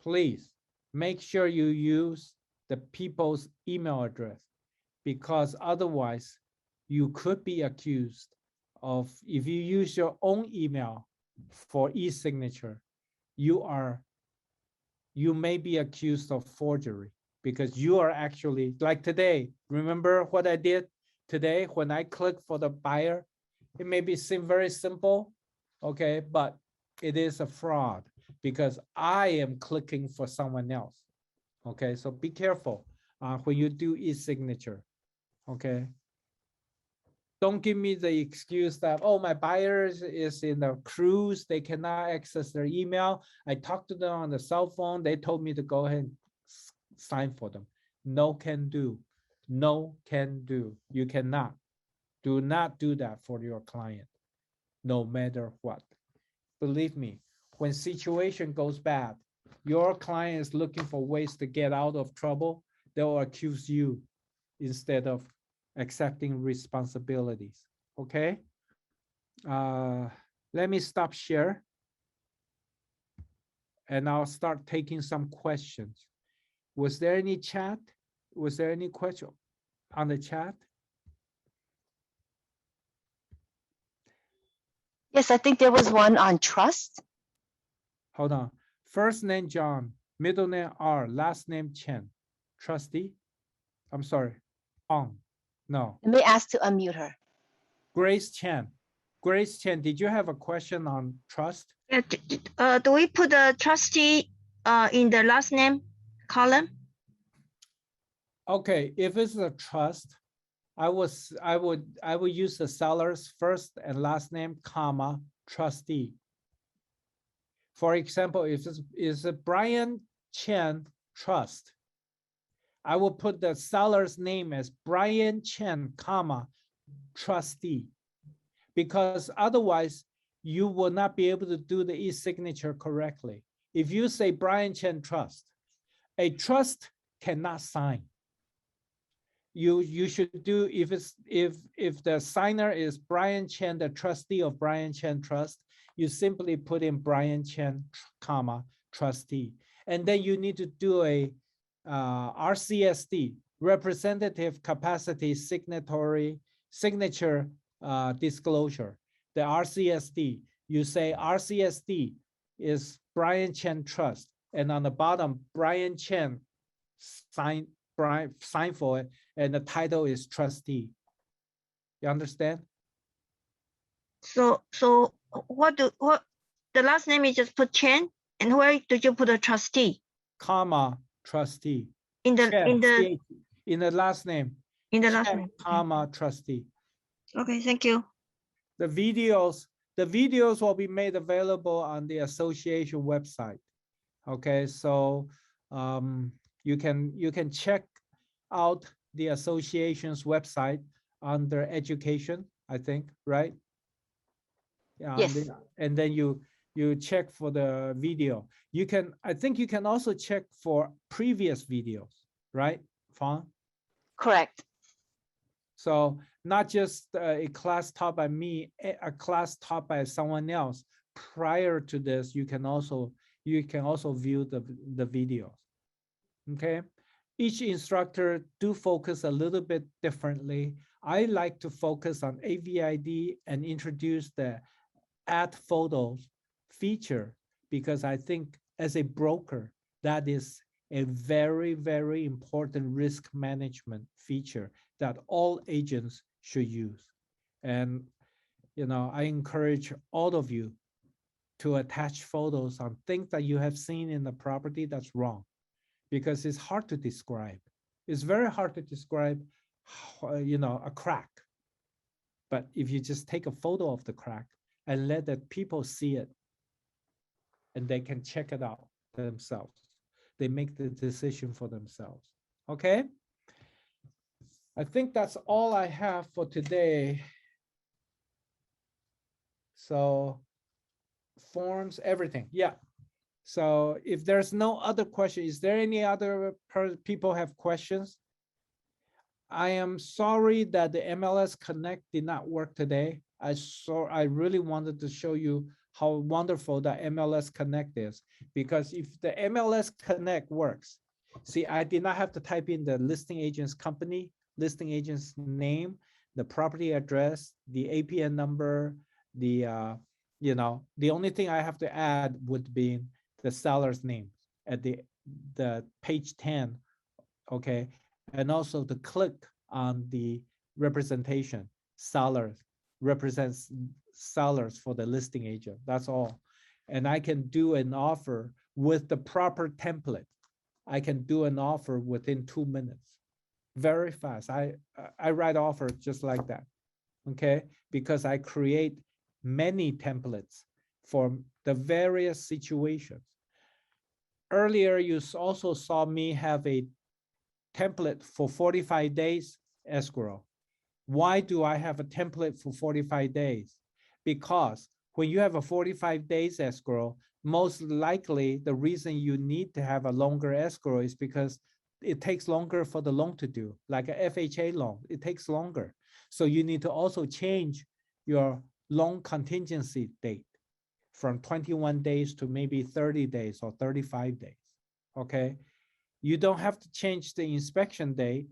[SPEAKER 1] please make sure you use the people's email address, because otherwise you could be accused of, if you use your own email for e-signature, you may be accused of forgery, because you are actually, like today, remember what I did today when I click for the buyer? It may seem very simple, okay, but it is a fraud because I am clicking for someone else. Okay, so be careful when you do e-signature. Okay. Don't give me the excuse that, oh, my buyers is in a cruise, they cannot access their email. I talked to them on the cell phone. They told me to go ahead and sign for them. No can do. No can do. You cannot. Do not do that for your client, no matter what. Believe me, when situation goes bad, your client is looking for ways to get out of trouble, they'll accuse you instead of accepting responsibilities. Okay. Let me stop share and I'll start taking some questions. Was there any chat? Was there any question on the chat?
[SPEAKER 2] Yes, I think there was one on trust.
[SPEAKER 1] Hold on. First name John, middle name R, last name Chen. Trustee? I'm sorry. No.
[SPEAKER 2] Let me ask to unmute her.
[SPEAKER 1] Grace Chen. Grace Chen, did you have a question on trust?
[SPEAKER 3] Yeah, do we put the trustee in the last name column?
[SPEAKER 1] Okay, if it's a trust, I would use the seller's first and last name, comma, trustee. For example, if it's a Brian Chen trust, I will put the seller's name as Brian Chen, comma, trustee, because otherwise you will not be able to do the e-signature correctly. If you say Brian Chen trust, a trust cannot sign. You should do, if the signer is Brian Chen, the trustee of Brian Chen Trust, you simply put in Brian Chen, comma, trustee. And then you need to do a RCSD, representative capacity signature disclosure. The RCSD, you say RCSD is Brian Chen Trust, and on the bottom, Brian Chen sign for it, and the title is trustee. You understand?
[SPEAKER 3] So what the last name is just put Chen, and where did you put a trustee?
[SPEAKER 1] Comma trustee.
[SPEAKER 3] In the
[SPEAKER 1] Chen,
[SPEAKER 3] in the
[SPEAKER 1] last name.
[SPEAKER 3] in the last
[SPEAKER 1] Chen,
[SPEAKER 3] name.
[SPEAKER 1] comma trustee.
[SPEAKER 3] Okay, thank you.
[SPEAKER 1] The videos will be made available on the association website. Okay, so you can check out the association's website under education, I think, right? Yeah,
[SPEAKER 2] Yes.
[SPEAKER 1] and then you check for the video. I think you can also check for previous videos, right, Fang?
[SPEAKER 2] Correct.
[SPEAKER 1] So not just a class taught by me, a class taught by someone else. Prior to this, you can also view the videos. Okay. Each instructor do focus a little bit differently. I like to focus on AVID and introduce the add photos feature, because I think as a broker, that is a very, very important risk management feature that all agents should use. And, I encourage all of you to attach photos on things that you have seen in the property that's wrong, because it's hard to describe. It's very hard to describe, a crack. But if you just take a photo of the crack and let the people see it, and they can check it out themselves, they make the decision for themselves. Okay? I think that's all I have for today. So forms, everything. Yeah. So if there's no other question, is there any other people have questions? I am sorry that the MLS Connect did not work today. I really wanted to show you how wonderful that MLS Connect is, because if the MLS Connect works, see, I did not have to type in the listing agent's company, listing agent's name, the property address, the APN number, the only thing I have to add would be the seller's name at the page 10, okay? And also to click on the representation, sellers represents sellers for the listing agent, that's all. And I can do an offer with the proper template. I can do an offer within 2 minutes, very fast. I write offer just like that, okay? Because I create many templates for the various situations. Earlier, you also saw me have a template for 45 days escrow. Why do I have a template for 45 days? Because when you have a 45 days escrow, most likely the reason you need to have a longer escrow is because it takes longer for the loan to do, like a FHA loan, it takes longer. So you need to also change your loan contingency date from 21 days to maybe 30 days or 35 days, okay? You don't have to change the inspection date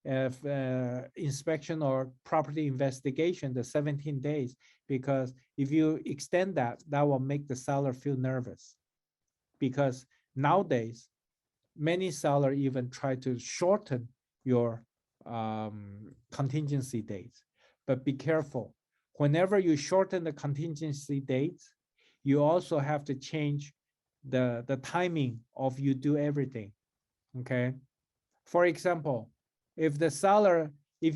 [SPEAKER 1] of inspection or property investigation, the 17 days, because if you extend that, that will make the seller feel nervous. Because nowadays, many sellers even try to shorten your contingency dates. But be careful. Whenever you shorten the contingency dates, you also have to change the timing of you do everything, okay? For example, if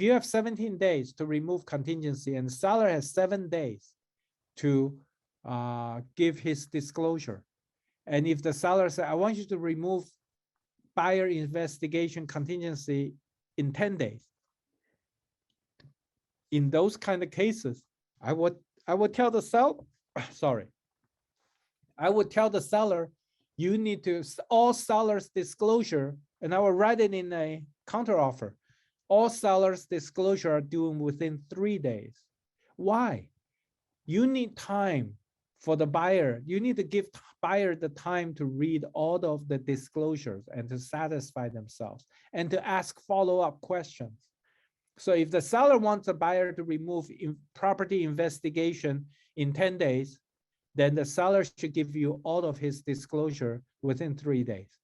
[SPEAKER 1] you have 17 days to remove contingency and the seller has 7 days to give his disclosure, and if the seller says, I want you to remove buyer investigation contingency in 10 days, in those kind of cases, I would tell the seller, I would tell the seller, you need to, all sellers disclosure, and I will write it in a counter offer. All sellers disclosure are due within 3 days. Why? You need time for the buyer. You need to give buyer the time to read all of the disclosures and to satisfy themselves and to ask follow-up questions. So if the seller wants the buyer to remove property investigation in 10 days, then the seller should give you all of his disclosure within 3 days.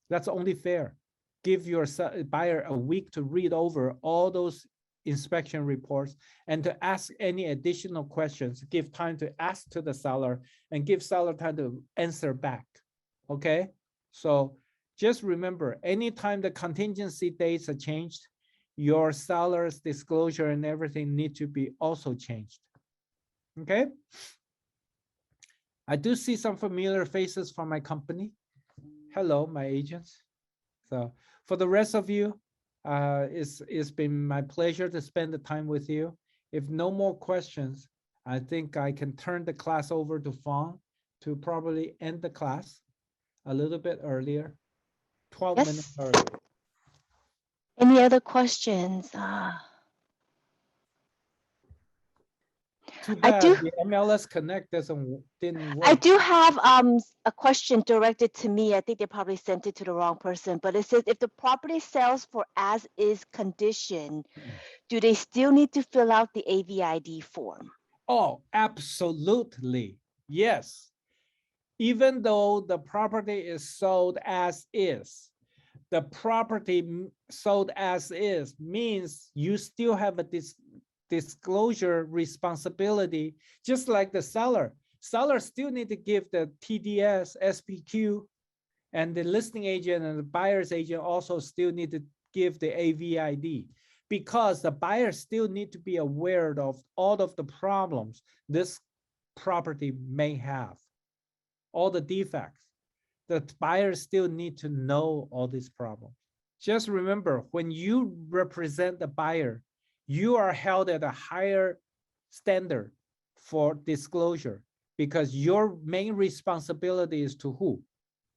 [SPEAKER 1] That's only fair. Give your buyer a week to read over all those inspection reports and to ask any additional questions. Give time to ask to the seller and give seller time to answer back, okay? So just remember, anytime the contingency dates are changed, your seller's disclosure and everything need to be also changed, okay? I do see some familiar faces from my company. Hello, my agents. So for the rest of you, it's been my pleasure to spend the time with you. If no more questions, I think I can turn the class over to Fong to probably end the class a little bit earlier, 12 minutes
[SPEAKER 2] Yes.
[SPEAKER 1] earlier.
[SPEAKER 2] Any other questions?
[SPEAKER 1] Too
[SPEAKER 2] I
[SPEAKER 1] bad
[SPEAKER 2] do.
[SPEAKER 1] the MLS Connect didn't work.
[SPEAKER 2] I do have a question directed to me. I think they probably sent it to the wrong person, but it says if the property sells for as is condition, do they still need to fill out the AVID form?
[SPEAKER 1] Oh, absolutely. Yes. Even though the property is sold as is, the property sold as is means you still have a disclosure responsibility, just like the seller. Seller still need to give the TDS, SPQ, and the listing agent and the buyer's agent also still need to give the AVID, because the buyer still need to be aware of all of the problems this property may have, all the defects. The buyers still need to know all these problems. Just remember, when you represent the buyer, you are held at a higher standard for disclosure, because your main responsibility is to who?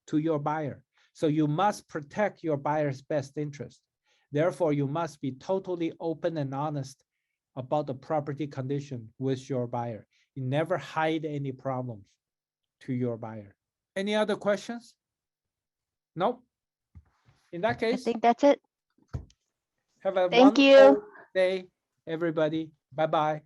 [SPEAKER 1] To your buyer. So you must protect your buyer's best interest. Therefore, you must be totally open and honest about the property condition with your buyer. You never hide any problems to your buyer. Any other questions? Nope. In that
[SPEAKER 2] I
[SPEAKER 1] case,
[SPEAKER 2] think that's it.
[SPEAKER 1] have a
[SPEAKER 2] Thank
[SPEAKER 1] wonderful
[SPEAKER 2] you.
[SPEAKER 1] day, everybody. Bye-bye.